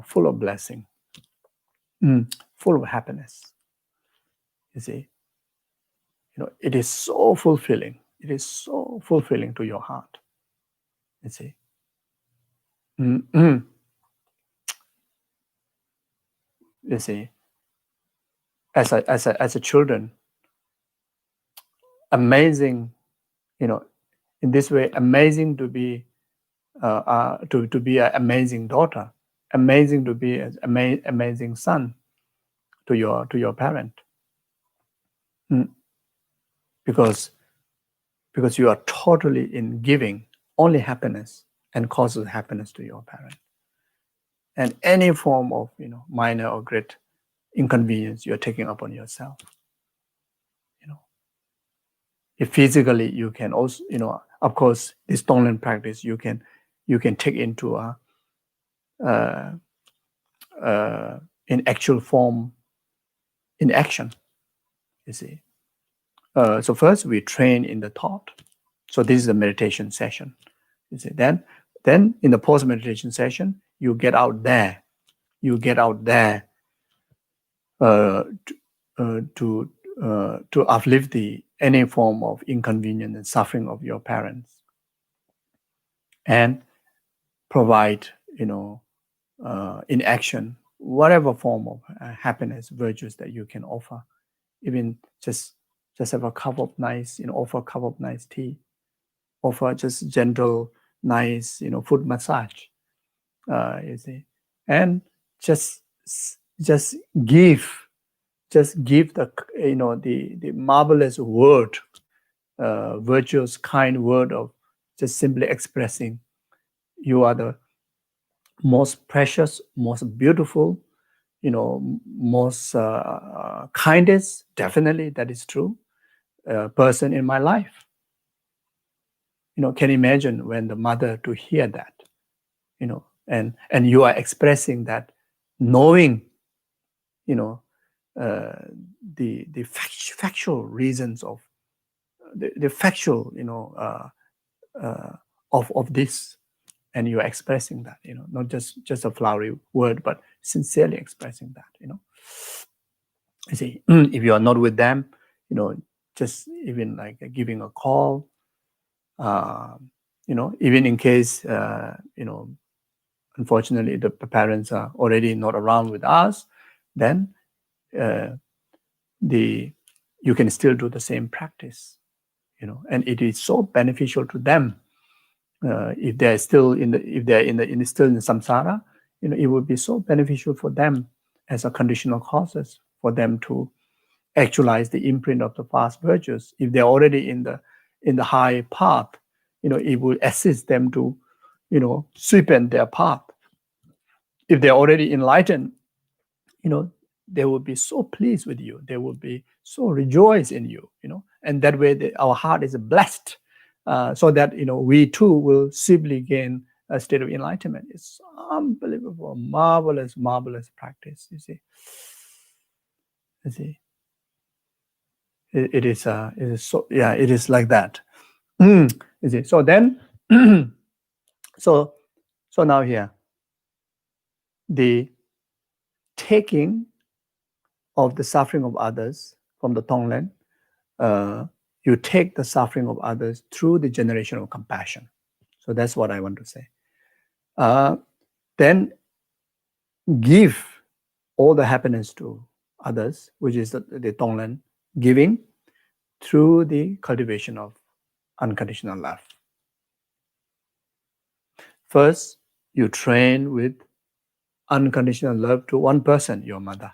full of blessing, full of happiness. You see, it is so fulfilling. It is so fulfilling to your heart. You see. You see, as a children, amazing, in this way, amazing to be to be an amazing daughter, amazing to be an amazing son to your parent, because you are totally in giving only happiness and causes happiness to your parent, and any form of minor or great inconvenience you are taking upon yourself. If physically you can also, of course, this Tonglen practice you can take into in actual form, in action. You see. So first we train in the thought. So this is a meditation session. You see. Then in the post meditation session, you get out there. You get out there to uplift the any form of inconvenience and suffering of your parents, and provide, in action, whatever form of happiness, virtues that you can offer. Even just have a cup of nice, offer a cup of nice tea, offer just gentle, nice, foot massage, you see, and just give, the, the marvelous word, virtuous, kind word of just simply expressing you are the most precious, most beautiful, most kindest, definitely that is true, person in my life. Can you imagine when the mother to hear that, and you are expressing that, knowing, the factual reasons of the factual, of this, and you are expressing that, not just a flowery word, but sincerely expressing that, you see, if you are not with them, just even like giving a call, even in case, unfortunately the parents are already not around with us, then you can still do the same practice, and it is so beneficial to them. If they're still in samsara, it would be so beneficial for them as a conditional causes for them to actualize the imprint of the past virtues. If they're already in the high path, it will assist them to, sweeten their path. If they're already enlightened, they will be so pleased with you. They will be so rejoice in you, and that way our heart is blessed, so that, we too will simply gain a state of enlightenment. It's unbelievable, marvelous practice, you see. It is so, yeah, it is like that. You see, so then, so now here, the taking of the suffering of others from the Tonglen, you take the suffering of others through the generation of compassion. So that's what I want to say. Then give all the happiness to others, which is the Tonglen, giving through the cultivation of unconditional love. First, you train with unconditional love to one person, your mother.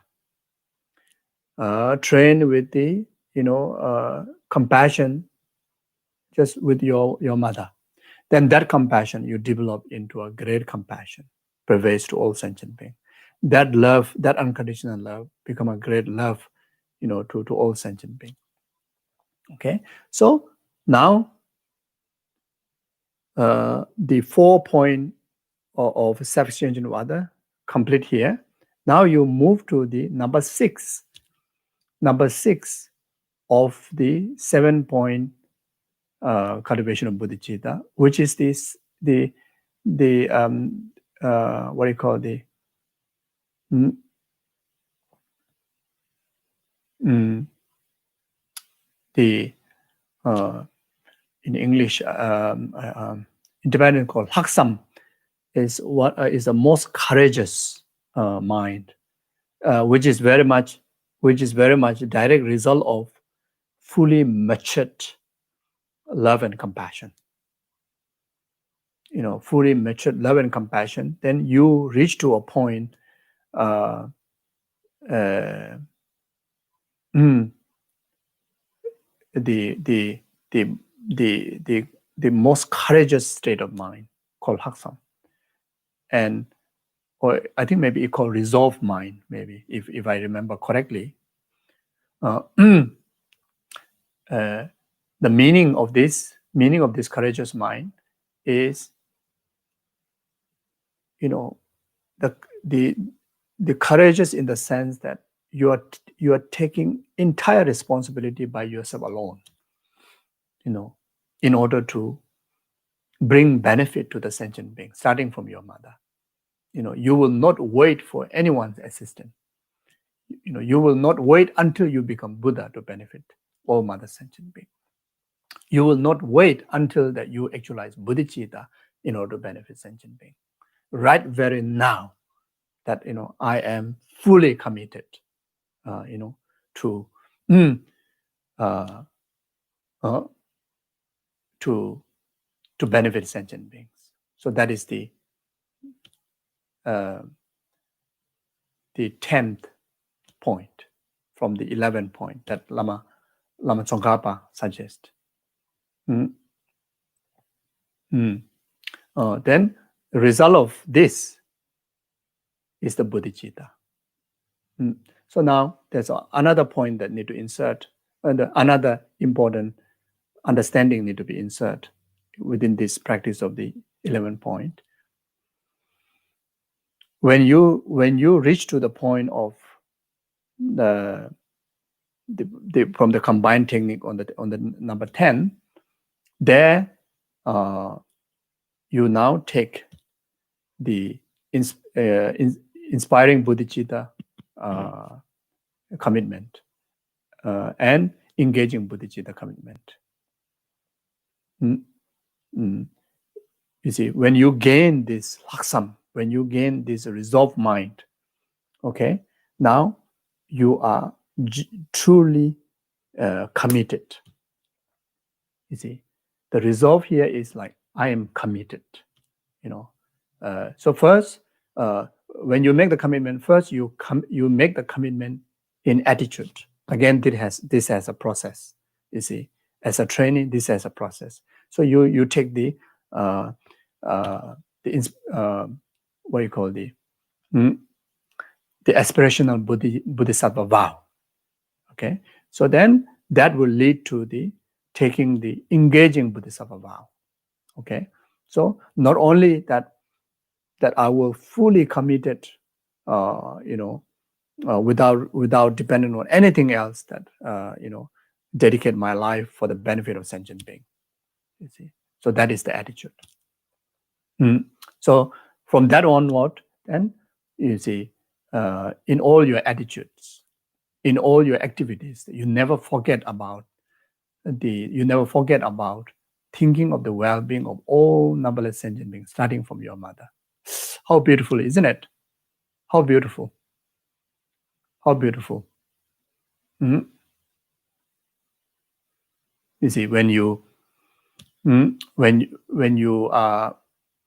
Train with the, compassion just with your mother. Then that compassion you develop into a great compassion, pervades to all sentient beings. That love, that unconditional love, become a great love, to all sentient beings. Okay, so now the 4 point of self-exchange with other complete here. Now you move to the number 6. Number 6 of the 7 point cultivation of bodhicitta, which is the what do you call the in English, in Tibetan called haksam, is what is the most courageous mind, which is very much direct result of fully matured love and compassion. Fully matured love and compassion, then you reach to a point, the most courageous state of mind called haksam, or I think maybe it called resolved mind, maybe if I remember correctly. The meaning of this courageous mind is, the courageous in the sense that you are taking entire responsibility by yourself alone, in order to bring benefit to the sentient being, starting from your mother. You will not wait for anyone's assistance. You will not wait until you become Buddha to benefit. all mother sentient beings. You will not wait until that you actualize bodhicitta in order to benefit sentient beings. Right very now, that I am fully committed, to uh, uh, to benefit sentient beings. So that is the 10th point from the 11th point that Lama Tsongkhapa suggests. Then the result of this is the bodhicitta. So now there's another point that need to insert, and another important understanding need to be inserted within this practice of the 11th point. When you reach to the point of the from the combined technique on the number 10, there you now take the inspiring bodhicitta commitment and engaging bodhicitta commitment. You see, when you gain this laksam, when you gain this resolved mind, okay, now you are truly committed. You see, the resolve here is like, I am committed, so first, when you make the commitment, first you make the commitment in attitude. Again, this has a process. You see, as a training, this has a process. So you take the what you call the aspirational bodhisattva vow. Okay, so then that will lead to the taking the engaging bodhisattva vow. Okay, so not only that I will fully committed, without depending on anything else, that dedicate my life for the benefit of sentient being. You see, so that is the attitude. So from that onward, then you see, in all your attitudes, in all your activities, you never forget about thinking of the well-being of all numberless sentient beings, starting from your mother. How beautiful, isn't it? How beautiful. How beautiful. You see, when you are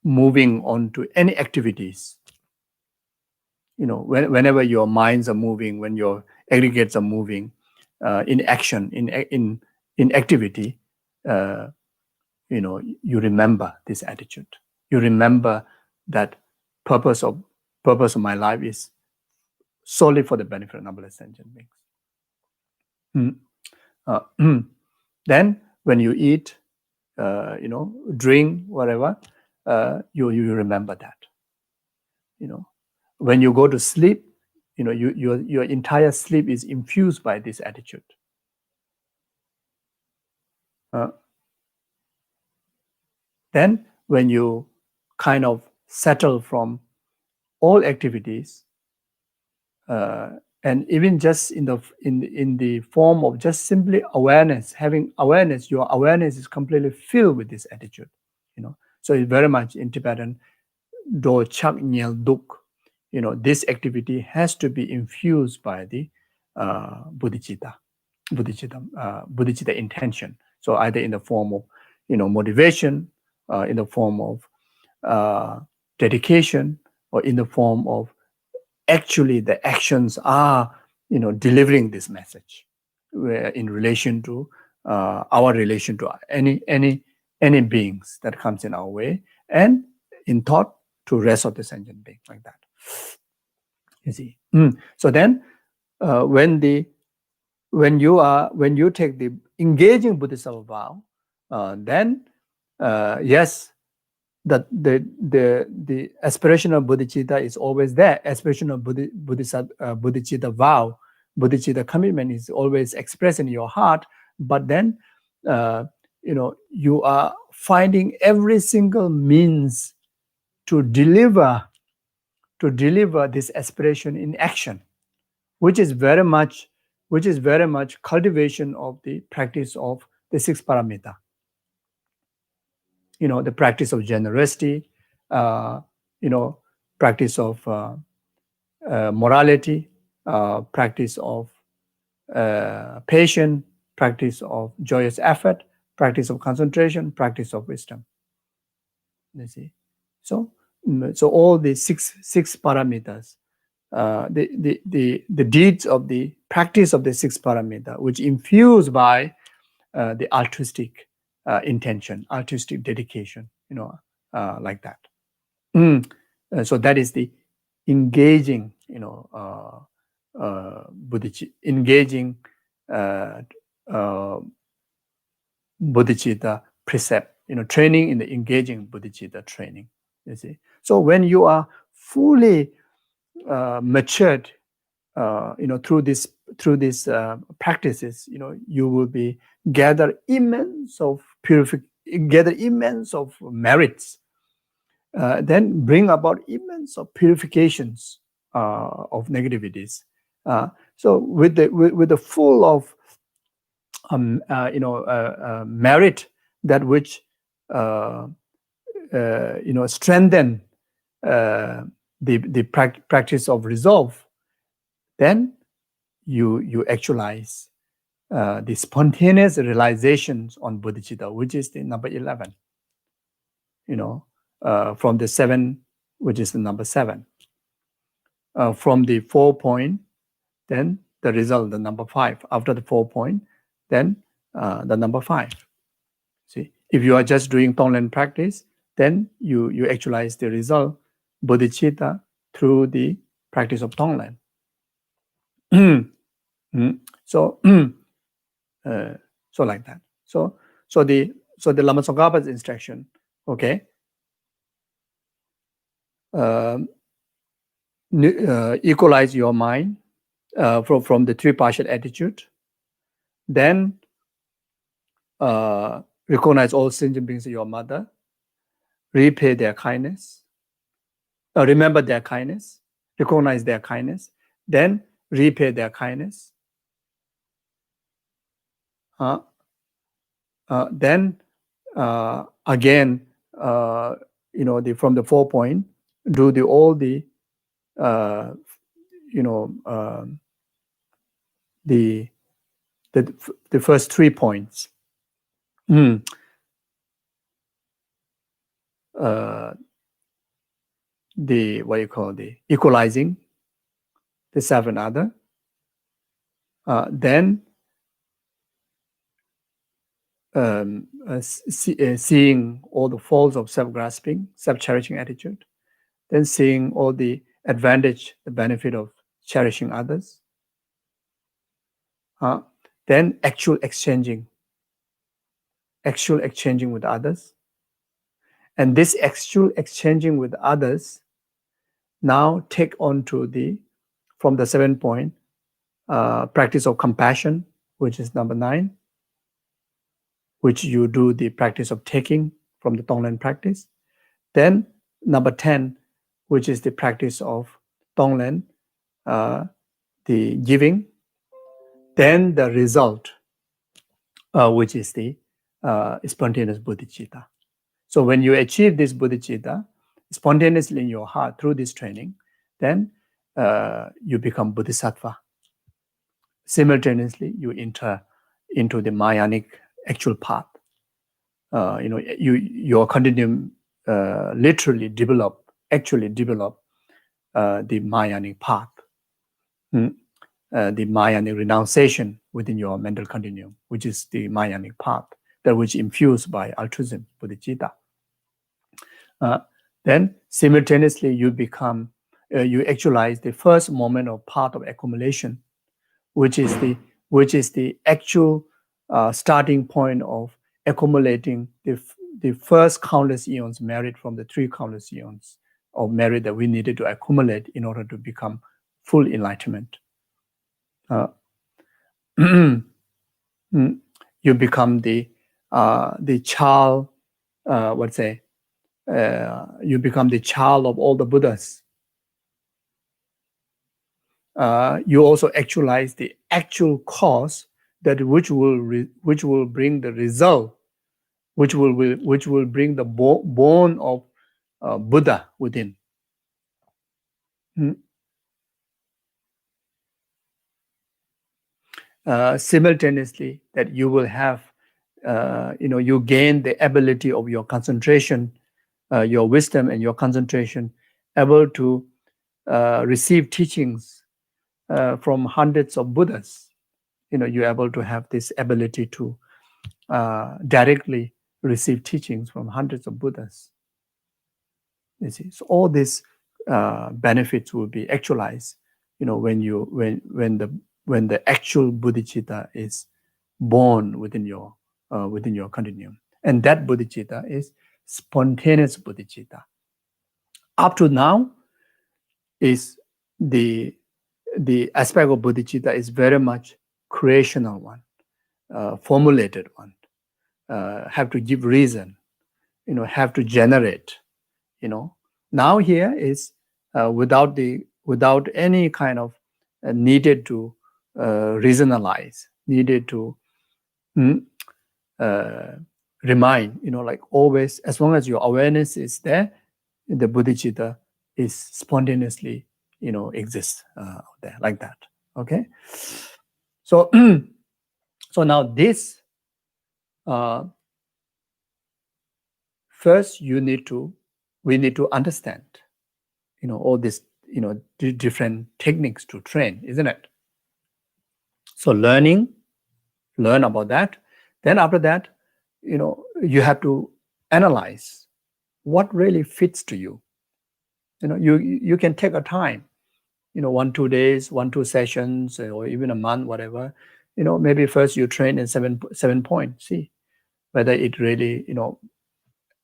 moving on to any activities, whenever your minds are moving, when your aggregates are moving, in action, in activity, you remember this attitude. You remember that purpose of my life is solely for the benefit of numberless sentient beings. Then when you eat, drink, whatever, you remember that. When you go to sleep, your entire sleep is infused by this attitude. Then when you kind of settle from all activities, and even just in the form of just simply awareness, having awareness, your awareness is completely filled with this attitude. So it's very much in Tibetan, do chak nyel duk. This activity has to be infused by the bodhicitta intention. So either in the form of motivation, in the form of dedication, or in the form of actually the actions are delivering this message, where in relation to our relation to any beings that comes in our way, and in thought to rest of the sentient being, like that. You see. So then when you take the engaging bodhisattva vow, then yes, that the aspirational bodhicitta is always there. Aspirational bodhicitta vow, bodhicitta commitment is always expressed in your heart. But then you are finding every single means to deliver this aspiration in action, which is very much which is very much cultivation of the practice of the 6 paramita. The practice of generosity, practice of morality, practice of patience, practice of joyous effort, practice of concentration, practice of wisdom. You see, so all the six paramitas, the deeds of the practice of the 6 paramita, which infused by the altruistic intention, altruistic dedication, like that. So that is the engaging, engaging bodhicitta precept, training in the engaging bodhicitta training. You see, so when you are fully matured, through these practices, you will be gather immense of merits, then bring about immense of purifications of negativities. So with the full of merit, that which strengthen the practice of resolve, then you actualize the spontaneous realizations on bodhicitta, which is the number 11. From the 7, which is the number 7. From the 4 point, then the result, the number 5. After the 4 point, then the number 5. See, if you are just doing Tonglen practice, then you actualize the result, bodhicitta, through the practice of Tonglen. So like that. So the Lama Tsongkhapa's instruction, okay, equalize your mind from the 3 partial attitude, then recognize all sentient beings as your mother, repay their kindness, remember their kindness, recognize their kindness, then repay their kindness. Then again, from the 4 point, do all the the first 3 points. The equalizing the 7 other, then seeing all the faults of self-grasping, self-cherishing attitude, then seeing all the advantage, the benefit of cherishing others, then actual exchanging with others. And this actual exchanging with others now take on to from the 7 point, practice of compassion, which is number 9, which you do the practice of taking from the Tonglen practice. Then number 10, which is the practice of Tonglen, the giving. Then the result, which is the spontaneous bodhicitta. So when you achieve this bodhicitta spontaneously in your heart through this training, then you become bodhisattva. Simultaneously, you enter into the Mayanic actual path. Your continuum literally actually develop the Mayanic path, the Mayanic renunciation within your mental continuum, which is the Mayanic path, that which infused by altruism, bodhicitta. Then simultaneously you become, you actualize the first moment of path of accumulation, which is the actual starting point of accumulating the first countless eons merit from the 3 countless eons of merit that we needed to accumulate in order to become full enlightenment. You become the child, you become the child of all the Buddhas. you also actualize the actual cause that which will bring the result, which will bring the born of Buddha within. Simultaneously, that you will have, you gain the ability of your concentration, your wisdom and your concentration, able to receive teachings from hundreds of Buddhas. You're able to have this ability to directly receive teachings from hundreds of Buddhas. You see, so all these benefits will be actualized. When the actual bodhicitta is born within your continuum, and that bodhicitta is spontaneous bodhicitta. Up to now, is the aspect of bodhicitta is very much creational one, formulated one, have to give reason, have to generate. Now here is without any kind of needed to reasonalize, needed to remind, like always, as long as your awareness is there, the bodhicitta is spontaneously, exists there like that. Okay, so so now this first we need to understand, all these, different techniques to train, isn't it? So learn about that. Then after that, you have to analyze what really fits to you. You can take a time, 1-2 days, 1-2 sessions, or even a month, whatever. Maybe first you train in 7 points, see whether it really,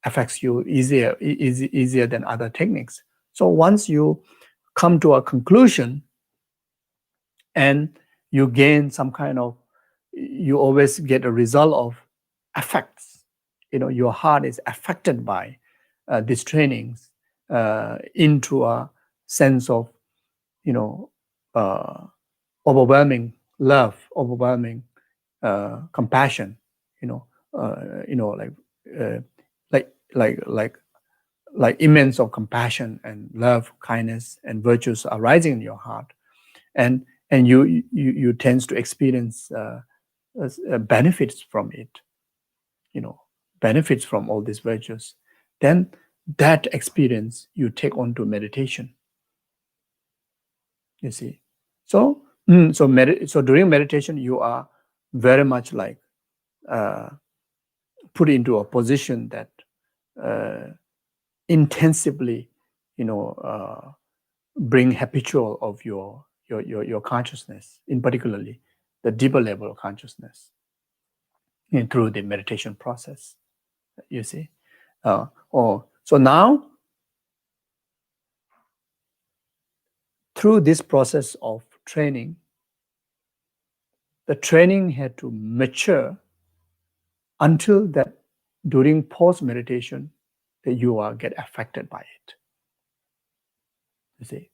affects you easier than other techniques. So once you come to a conclusion and you gain some kind of, you always get a result of effects. Your heart is affected by these trainings into a sense of, overwhelming love, overwhelming compassion. Like immense of compassion and love, kindness, and virtues arising in your heart, and you tend to experience benefits from it. Benefits from all these virtues. Then that experience you take on to meditation. You see, so during meditation you are very much like put into a position that intensively, bring habitual of your consciousness, in particularly the deeper level of consciousness, through the meditation process. You see, so now through this process of training, the training had to mature until that during post meditation that you are get affected by it. You see,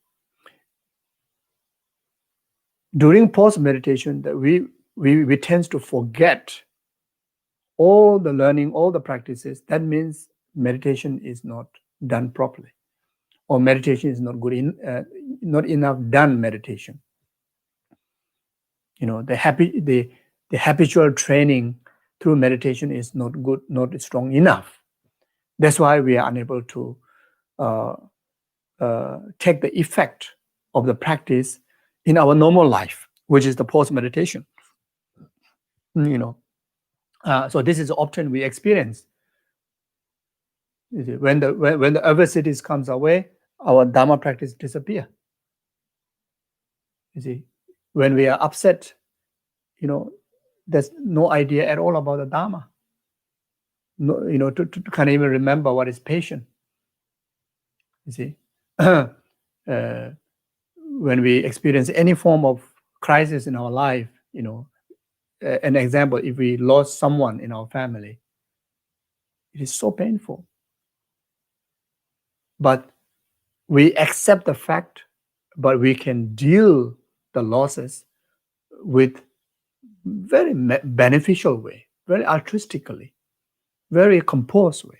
during post meditation that we tend to forget all the learning, all the practices. That means meditation is not done properly, or meditation is not good not enough done meditation. The habitual training through meditation is not good, not strong enough. That's why we are unable to take the effect of the practice in our normal life, which is the post meditation. So this is often we experience. When the adversities comes our way, our Dharma practice disappear. You see, when we are upset, there's no idea at all about the Dharma. No, to can't even remember what is patience. You see, when we experience any form of crisis in our life, an example, if we lost someone in our family, it is so painful. But we accept the fact, but we can deal the losses with very beneficial way, very altruistically, very composed way,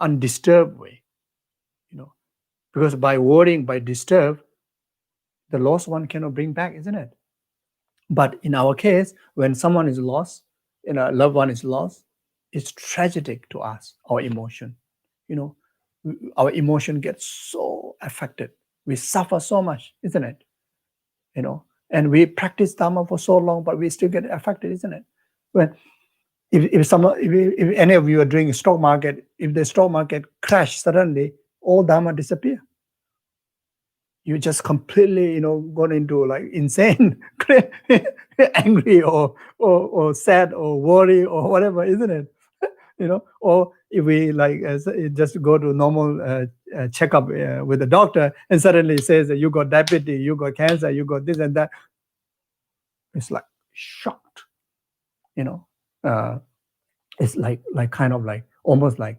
undisturbed way, because by worrying, by disturb, the lost one cannot bring back, isn't it? But in our case, when someone is lost, a loved one is lost, it's tragic to us, our emotion. Our emotion gets so affected. We suffer so much, isn't it? And we practice Dharma for so long, but we still get affected, isn't it? When if any of you are doing stock market, if the stock market crash suddenly, all Dharma disappear. You just completely, gone into like insane, angry or sad or worry or whatever, isn't it? Or if we like just go to normal checkup with the doctor and suddenly says that you got diabetes, you got cancer, you got this and that, it's like shocked. It's like kind of like almost like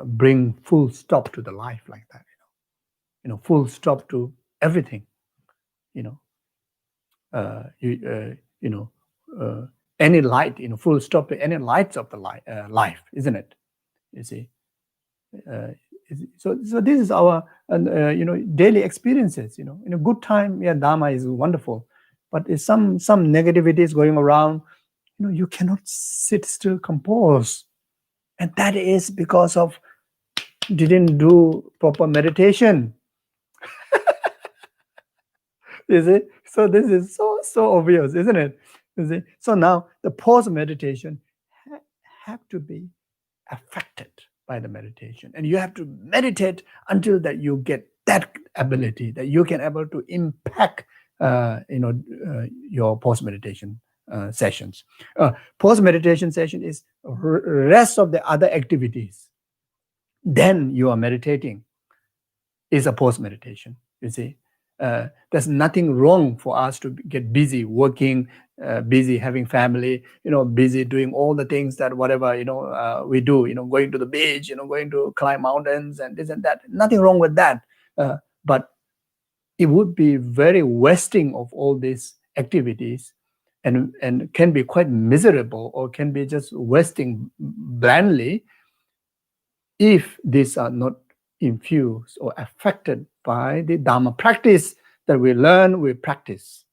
bring full stop to the life like that. Full stop to everything. Any light, full stop to any lights of the life, isn't it? You see. So this is our daily experiences. In a good time, Dharma is wonderful, but if some negativity is going around, you cannot sit still, compose, and that is because of didn't do proper meditation. You see, so this is so obvious, isn't it? You see, so now the post meditation have to be affected by the meditation, and you have to meditate until that you get that ability that you can able to impact your post meditation sessions. Post meditation session is rest of the other activities. Then you are meditating is a post meditation. You see, there's nothing wrong for us to get busy working, busy having family, busy doing all the things that whatever we do, going to the beach, going to climb mountains and this and that. Nothing wrong with that, but it would be very wasting of all these activities, and can be quite miserable, or can be just wasting blandly if these are not infused or affected by the Dharma practice that we learn, we practice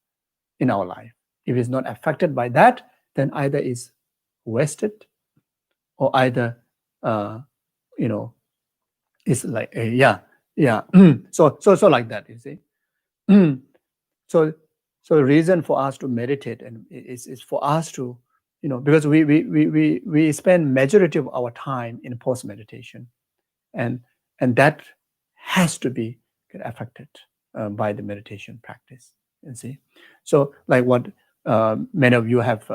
in our life. If it's not affected by that, then either it's wasted, or either it's like so like that, you see. So the reason for us to meditate and is for us to because we spend majority of our time in post meditation, and that has to be affected by the meditation practice. You see, so like what many of you have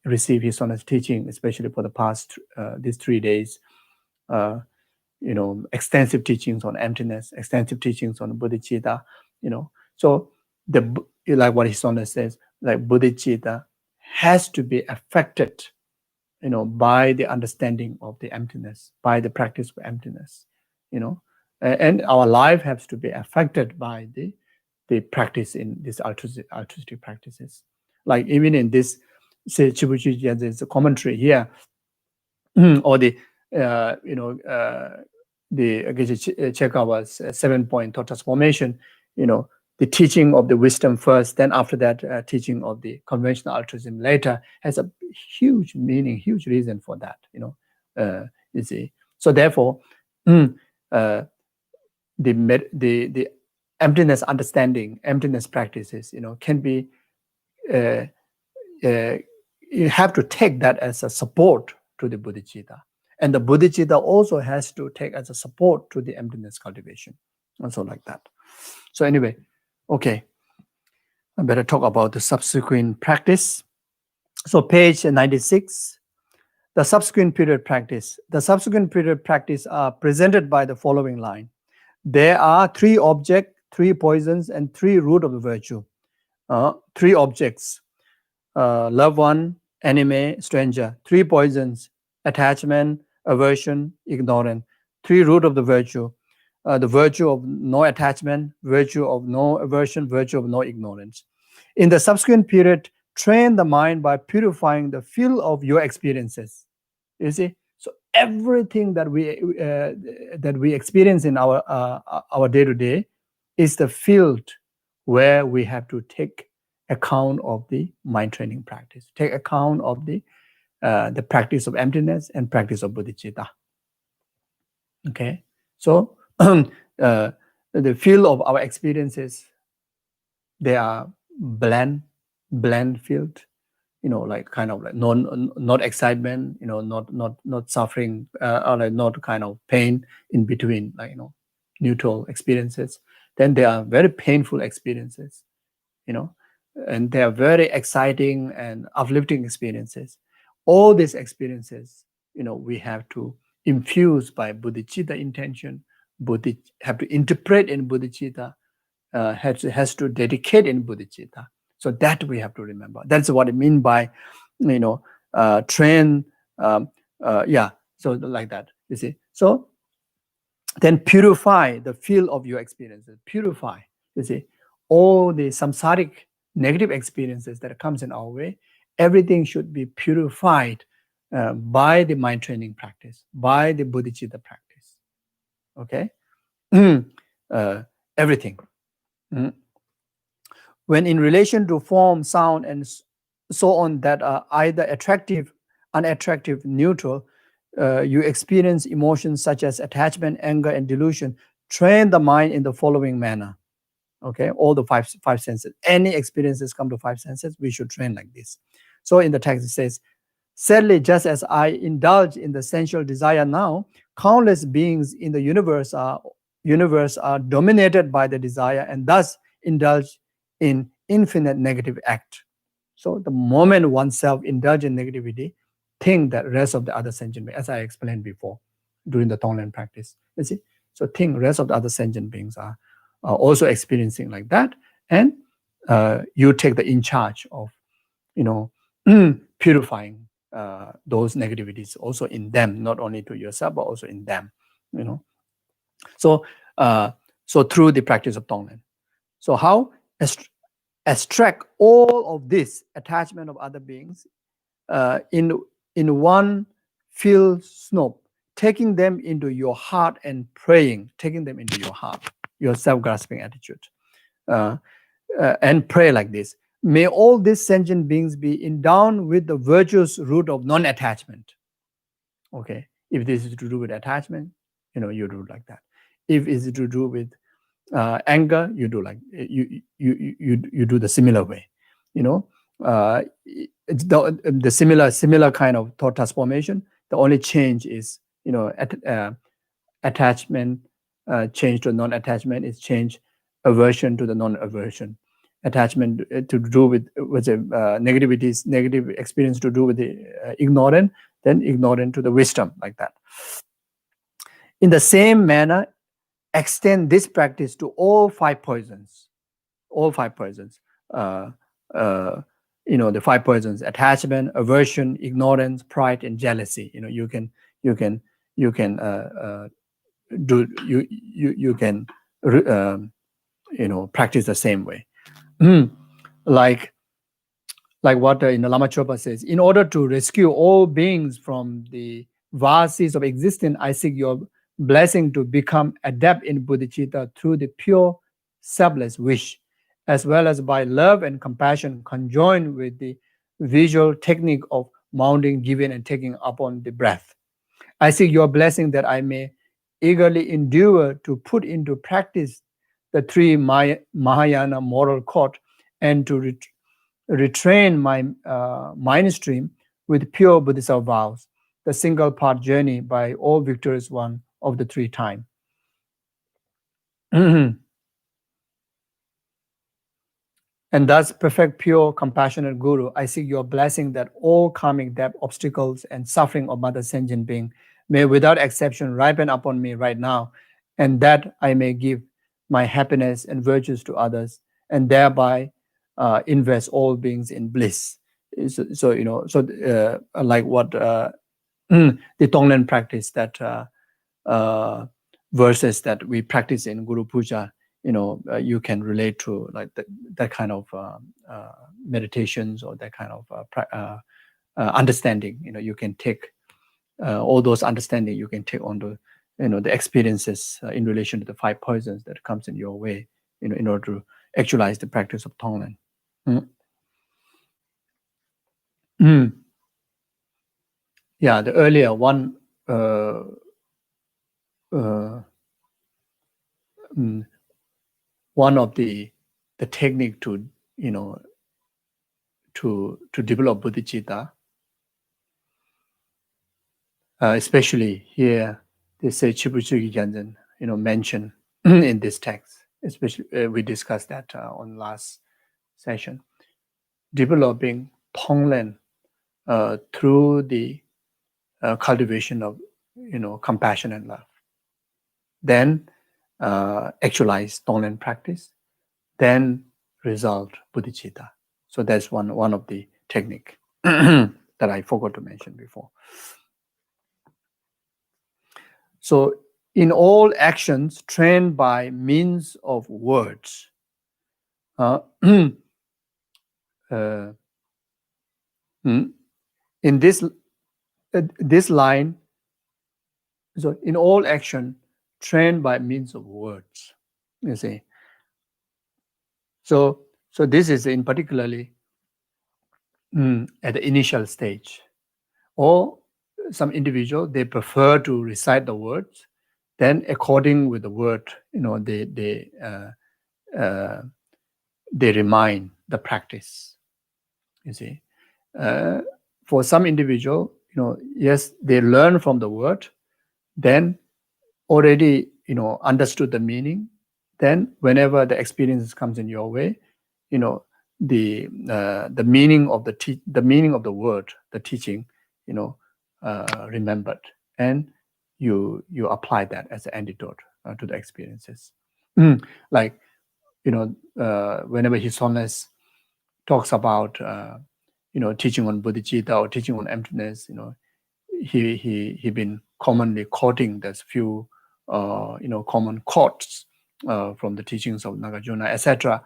received His Honor's teaching, especially for the past these 3 days. Extensive teachings on emptiness, extensive teachings on bodhicitta. So like what His Honor says, like bodhicitta has to be affected, by the understanding of the emptiness, by the practice of emptiness. And our life has to be affected by the practice in these altruistic practices. Like even in this, say Chibuchi Jensen's commentary here, or the Geshe Chekawa's 7-point thought transformation. The teaching of the wisdom first, then after that, teaching of the conventional altruism later, has a huge meaning, huge reason for that. You see. So therefore, the emptiness understanding, emptiness practices, can be. You have to take that as a support to the bodhicitta, and the bodhicitta also has to take as a support to the emptiness cultivation, and so like that. So anyway, okay, I better talk about the subsequent practice. So page 96, the subsequent period practice. The subsequent period practice are presented by the following line. There are 3 objects, 3 poisons, and 3 root of the virtue. 3 objects, loved one, enemy, stranger. 3 poisons, attachment, aversion, ignorance. 3 root of the virtue, the virtue of no attachment, virtue of no aversion, virtue of no ignorance. In the subsequent period, train the mind by purifying the field of your experiences. You see, so everything that we experience in our day to day is the field where we have to take account of the mind training practice, take account of the practice of emptiness and practice of bodhicitta. Okay, so the field of our experiences, they are blend field, like kind of like not excitement, not suffering, or like not kind of pain in between, like neutral experiences. Then there are very painful experiences, and they are very exciting and uplifting experiences. All these experiences, we have to infuse by bodhicitta intention. Have to interpret in bodhicitta, has to dedicate in bodhicitta. So that we have to remember. That's what I mean by, train. So like that, you see. So then purify the field of your experiences. Purify, you see, all the samsaric negative experiences that comes in our way. Everything should be purified by the mind training practice, by the bodhicitta practice. Okay, everything. When in relation to form, sound, and so on that are either attractive, unattractive, neutral, you experience emotions such as attachment, anger, and delusion. Train the mind in the following manner. Okay, all the five senses. Any experiences come to five senses, we should train like this. So in the text it says, sadly, just as I indulge in the sensual desire now, countless beings in the universe are dominated by the desire and thus indulge in infinite negative act. So the moment oneself indulge in negativity, think that rest of the other sentient beings, as I explained before during the Tonglen practice. You see, so think rest of the other sentient beings are also experiencing like that, and you take the in charge of, purifying those negativities also in them, not only to yourself but also in them. So through the practice of Tonglen. So how? Extract all of this attachment of other beings in one fell swoop, taking them into your heart and praying, taking them into your heart, your self-grasping attitude, and pray like this. May all these sentient beings be endowed with the virtuous root of non-attachment. Okay, if this is to do with attachment, you do like that. If it's to do with anger, you do like you do the similar way. The similar kind of thought transformation. The only change is attachment change to non-attachment is change aversion to the non-aversion. Attachment to do with negativities, negative experience to do with the ignorant, then ignorant to the wisdom, like that. In the same manner, extend this practice to all five poisons. All five poisons. The five poisons: attachment, aversion, ignorance, pride, and jealousy. You can practice the same way. Like what in the Lama Chopa says, in order to rescue all beings from the vast seas of existence, I seek your blessing to become adept in bodhicitta through the pure selfless wish, as well as by love and compassion conjoined with the visual technique of mounting, giving, and taking upon the breath. I seek your blessing that I may eagerly endure to put into practice the three Mahayana moral code and to retrain my mind stream with pure Bodhisattva vows, the single part journey by all victorious one of the three time. And thus, perfect, pure, compassionate Guru, I seek your blessing that all karmic debt, obstacles, and suffering of Mother Sentient Being may without exception ripen upon me right now, and that I may give my happiness and virtues to others, and thereby invest all beings in bliss. So like what the Tonglen practice that verses that we practice in Guru Puja, you can relate to like that kind of meditations or that kind of understanding. You can take all those understanding you can take on the experiences in relation to the 5 poisons that comes in your way, in order to actualize the practice of Tonglen. Yeah, the earlier one, one of the technique to to develop bodhicitta, especially here they say Chibuchugi Gyaltsen mention in this text, especially we discussed that on last session, developing Tonglen through the cultivation of compassion and love, then actualize Tonglen practice, then result bodhicitta. So that's one of the technique that I forgot to mention before. So in all actions trained by means of words, in this line, so in all action trained by means of words, you see. So this is in particularly at the initial stage, or some individual they prefer to recite the words, then according with the word, they remind the practice. You see, for some individual, yes, they learn from the word, then already understood the meaning. Then whenever the experience comes in your way, the meaning of the meaning of the word, the teaching, remembered, and you apply that as an antidote to the experiences. Like whenever His Holiness talks about teaching on bodhicitta or teaching on emptiness, he been commonly quoting those few common quotes from the teachings of Nagarjuna, etc.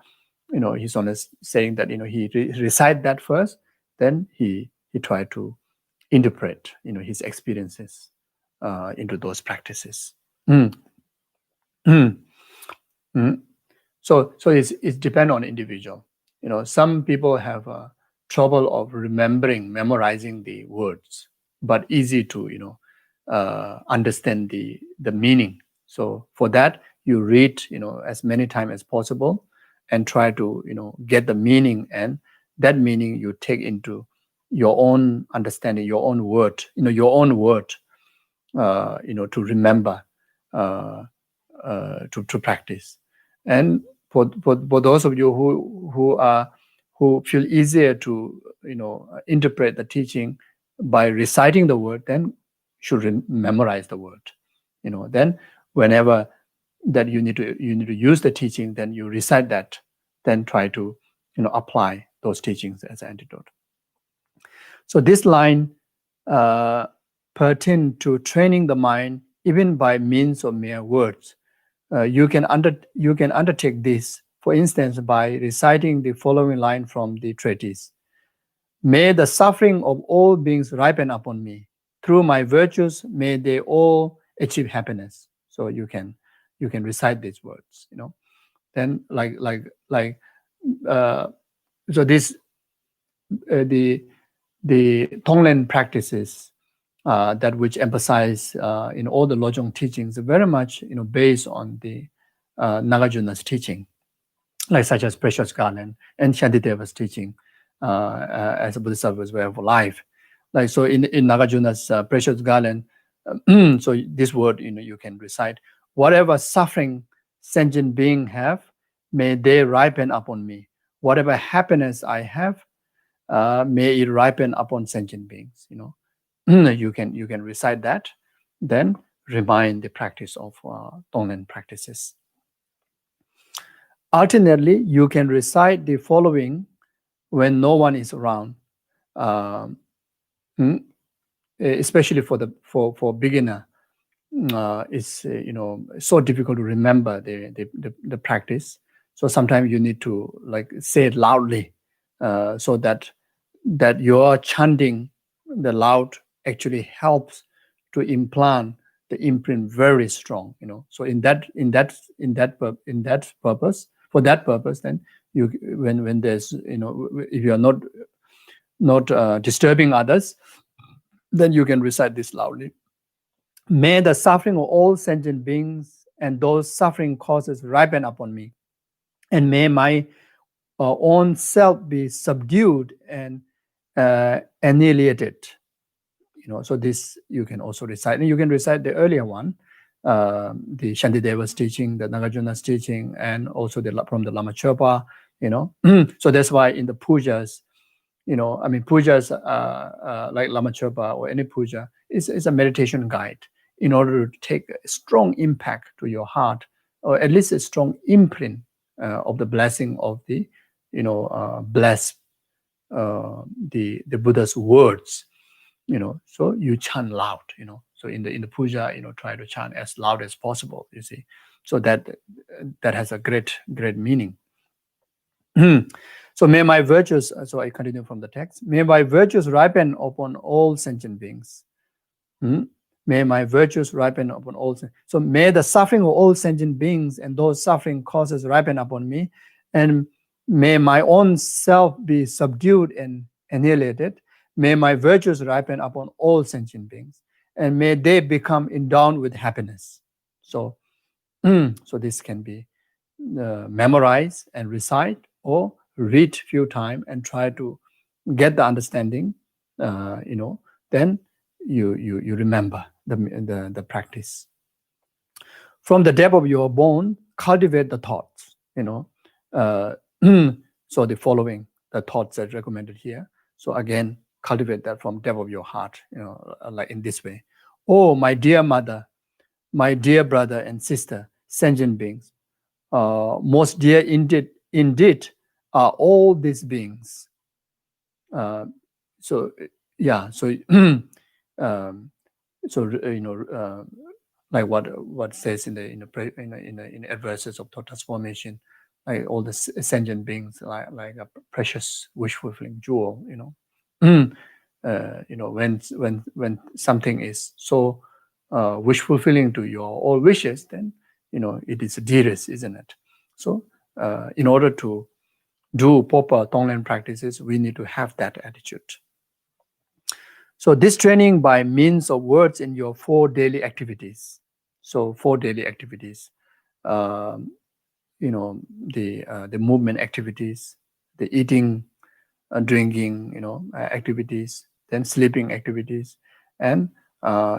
His Holiness saying that he recite that first, then he tried to interpret his experiences into those practices. So it's depend on individual. Some people have trouble of memorizing the words, but easy to understand the meaning. So for that, you read as many times as possible and try to get the meaning, and that meaning you take into your own understanding, your own word, to remember, to practice. And for those of you who feel easier to interpret the teaching by reciting the word, then should memorize the word. Then whenever that you need to use the teaching, then you recite that, then try to apply those teachings as an antidote. So this line pertain to training the mind even by means of mere words. You can undertake this, for instance, by reciting the following line from the treatise: "May the suffering of all beings ripen upon me. Through my virtues, may they all achieve happiness." So you can recite these words. Then so this the Tonglen practices that which emphasize in all the Lojong teachings are very much based on the Nagarjuna's teaching, like such as Precious Garland and Shantideva's teaching as a Bodhisattva's way of life. Like so in Nagarjuna's Precious Garland, so this word you can recite: "Whatever suffering sentient being have, may they ripen upon me. Whatever happiness I have, may it ripen upon sentient beings." You can recite that, then remind the practice of Tonglen practices. Alternately, you can recite the following when no one is around, especially for beginner. is so difficult to remember the practice. So sometimes you need to like say it loudly, so that your chanting the loud actually helps to implant the imprint very strong. So in that purpose, for that purpose, then you when there's if you are not disturbing others, then you can recite this loudly. May the suffering of all sentient beings and those suffering causes ripen upon me, and may my own self be subdued and annihilated. So this you can also recite, and you can recite the earlier one, the Shantideva's teaching, the Nagarjuna's teaching, and also from the Lama Chöpa. So that's why in the pujas, pujas like Lama Chöpa or any puja is a meditation guide in order to take a strong impact to your heart, or at least a strong imprint of the blessing of the, bless the Buddha's words. So you chant loud. So in the puja, try to chant as loud as possible. You see, so that has a great meaning. So may my virtues, so I continue from the text, may my virtues ripen upon all sentient beings. May my virtues ripen upon all. So may the suffering of all sentient beings and those suffering causes ripen upon me, and may my own self be subdued and annihilated. May my virtues ripen upon all sentient beings, and may they become endowed with happiness. So, so this can be memorize and recite, or read few times and try to get the understanding. Then you remember the practice. From the depth of your bone, cultivate the thoughts. So the following, the thoughts that recommended here. So again, cultivate that from depth of your heart. Like in this way. Oh, my dear mother, my dear brother and sister, sentient beings, most dear indeed are all these beings. So yeah, so like what says in the adverses of thought transformation, like all the sentient beings, like a precious wish fulfilling jewel. When something is so wish fulfilling to your all wishes, then it is dearest, isn't it? So in order to do proper Tonglen practices, we need to have that attitude. So this training by means of words in your 4 daily activities. So 4 daily activities, the movement activities, the eating, drinking, activities, then sleeping activities, and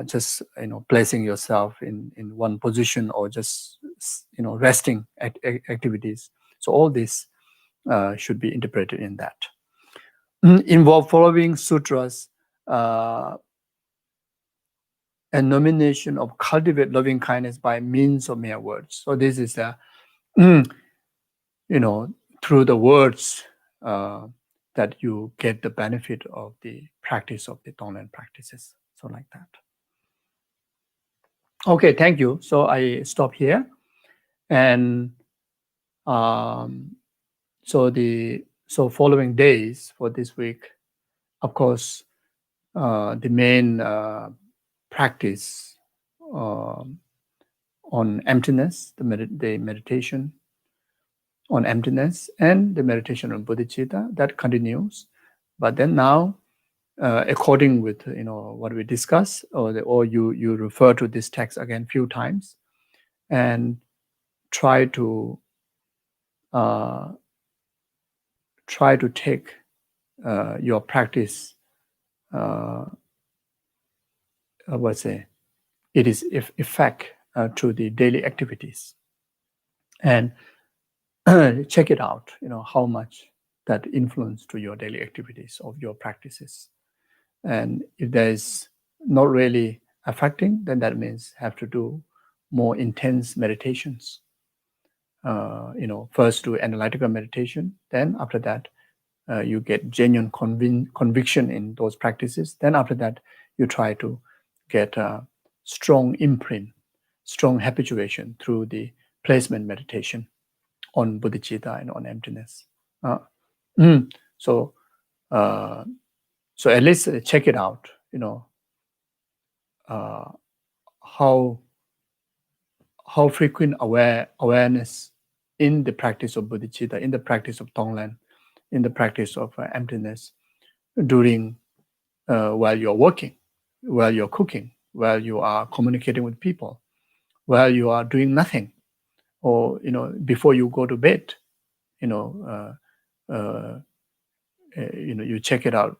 just placing yourself in one position, or just resting activities. So all this should be interpreted in that. Involve following sutras and nomination of cultivate loving kindness by means of mere words. So this is through the words that you get the benefit of the practice of the Tonglen practices. So like that. Okay, thank you. So I stop here. And so following days for this week, of course, the main practice on emptiness, the meditation on emptiness, and the meditation on bodhicitta, that continues. But then now, according with what we discussed, or you refer to this text again few times, and try to take your practice. It is effect to the daily activities, and check it out. How much that influence to your daily activities of your practices. And if there is not really affecting, then that means have to do more intense meditations. First do analytical meditation, then after that you get genuine conviction in those practices. Then after that you try to get strong imprint, strong habituation through the placement meditation on bodhicitta and on emptiness. So at least check it out. How frequent awareness in the practice of bodhicitta, in the practice of Tonglen, in the practice of emptiness during while you're working, while you're cooking, while you are communicating with people, while you are doing nothing, or before you go to bed. You check it out.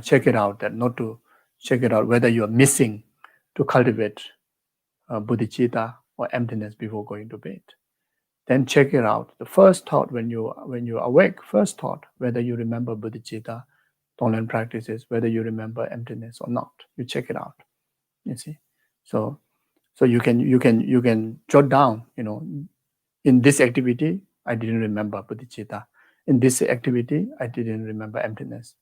Check it out. That not to check it out whether you are missing to cultivate bodhicitta or emptiness before going to bed. Then check it out. The first thought when you awake, first thought whether you remember bodhicitta, Tonglen practices, whether you remember emptiness or not. You check it out. You see, so you can jot down. In this activity, I didn't remember bodhicitta. In this activity, I didn't remember emptiness.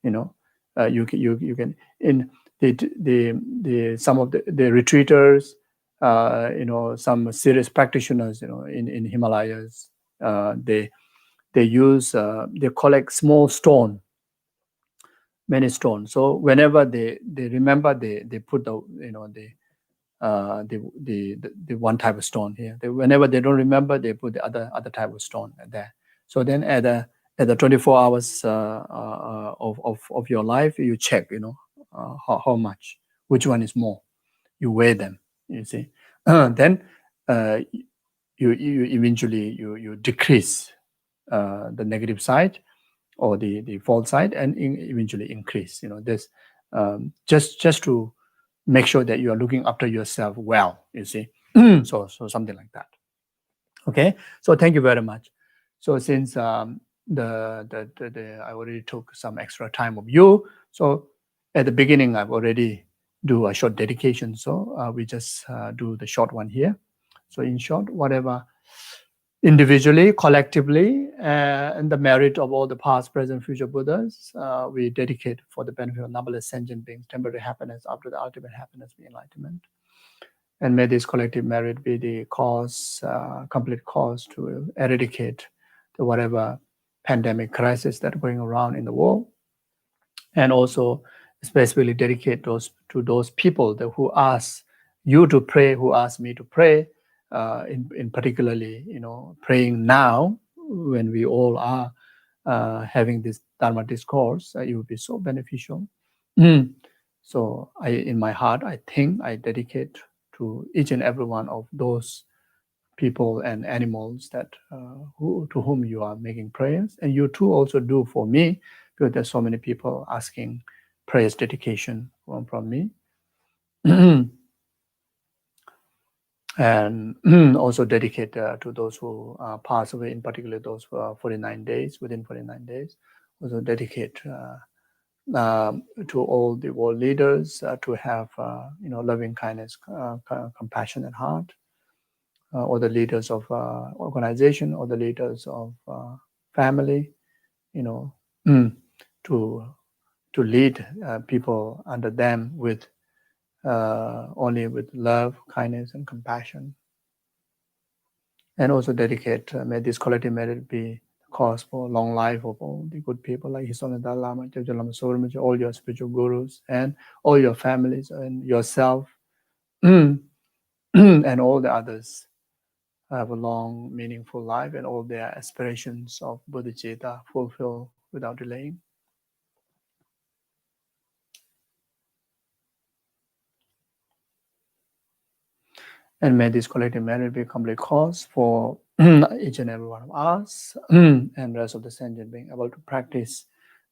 You can in the some of the retreaters, some serious practitioners, in Himalayas, they use they collect small stone, many stones. So whenever they remember, they put the one type of stone here. Whenever they don't remember, they put the other type of stone there. So then at the 24 hours of your life, you check, how much, which one is more. You weigh them. You see, then you eventually you decrease the negative side or the false side, and eventually increase. This just to make sure that you are looking after yourself well. You see, so something like that. Okay, so thank you very much. So since I already took some extra time of you, so at the beginning I've already do a short dedication. So we just do the short one here. So in short, whatever individually, collectively, and the merit of all the past, present, future Buddhas, we dedicate for the benefit of numberless sentient beings, temporary happiness after the ultimate happiness, the enlightenment. And may this collective merit be the cause, complete cause to eradicate the whatever pandemic crisis that's going around in the world. And also especially dedicate to those people who ask you to pray, who ask me to pray, in particularly, praying now when we all are having this Dharma discourse. It would be so beneficial. So in my heart, I think I dedicate to each and every one of those people and animals that to whom you are making prayers, and you too also do for me, because there's so many people asking prayers dedication from me. And also dedicate to those who pass away, in particular those who are 49 days, within 49 days. Also dedicate to all the world leaders to have loving kindness, compassionate heart, or the leaders of organization, or the leaders of family, to lead people under them with only with love, kindness, and compassion. And also dedicate, may this collective merit be cause for long life of all the good people like His Honor Dalai Lama, Jagja Lama Soramiji, all your spiritual gurus, and all your families, and yourself, and all the others have a long, meaningful life, and all their aspirations of bodhicitta fulfill without delaying. And may this collective merit be a complete cause for each and every one of us and rest of the sentient being able to practice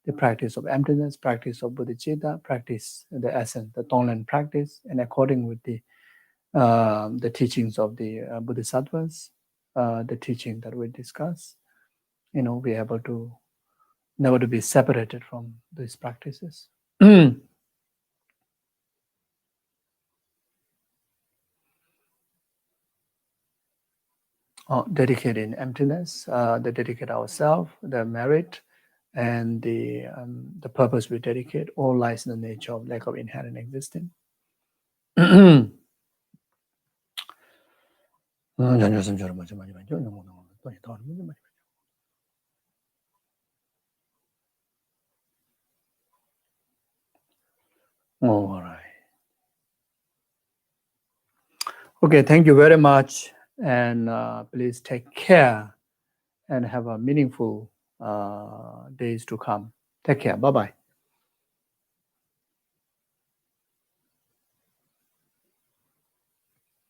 the practice of emptiness, practice of bodhicitta, practice the essence, the Tonglen practice, and according with the teachings of the Bodhisattvas, the teaching that we discuss, be able to never to be separated from these practices. dedicated in emptiness, the dedicate ourselves, the merit, and the purpose we dedicate, all lies in the nature of lack of inherent existence. All right. Okay, thank you very much, and please take care and have a meaningful days to come. Take care. Bye-bye.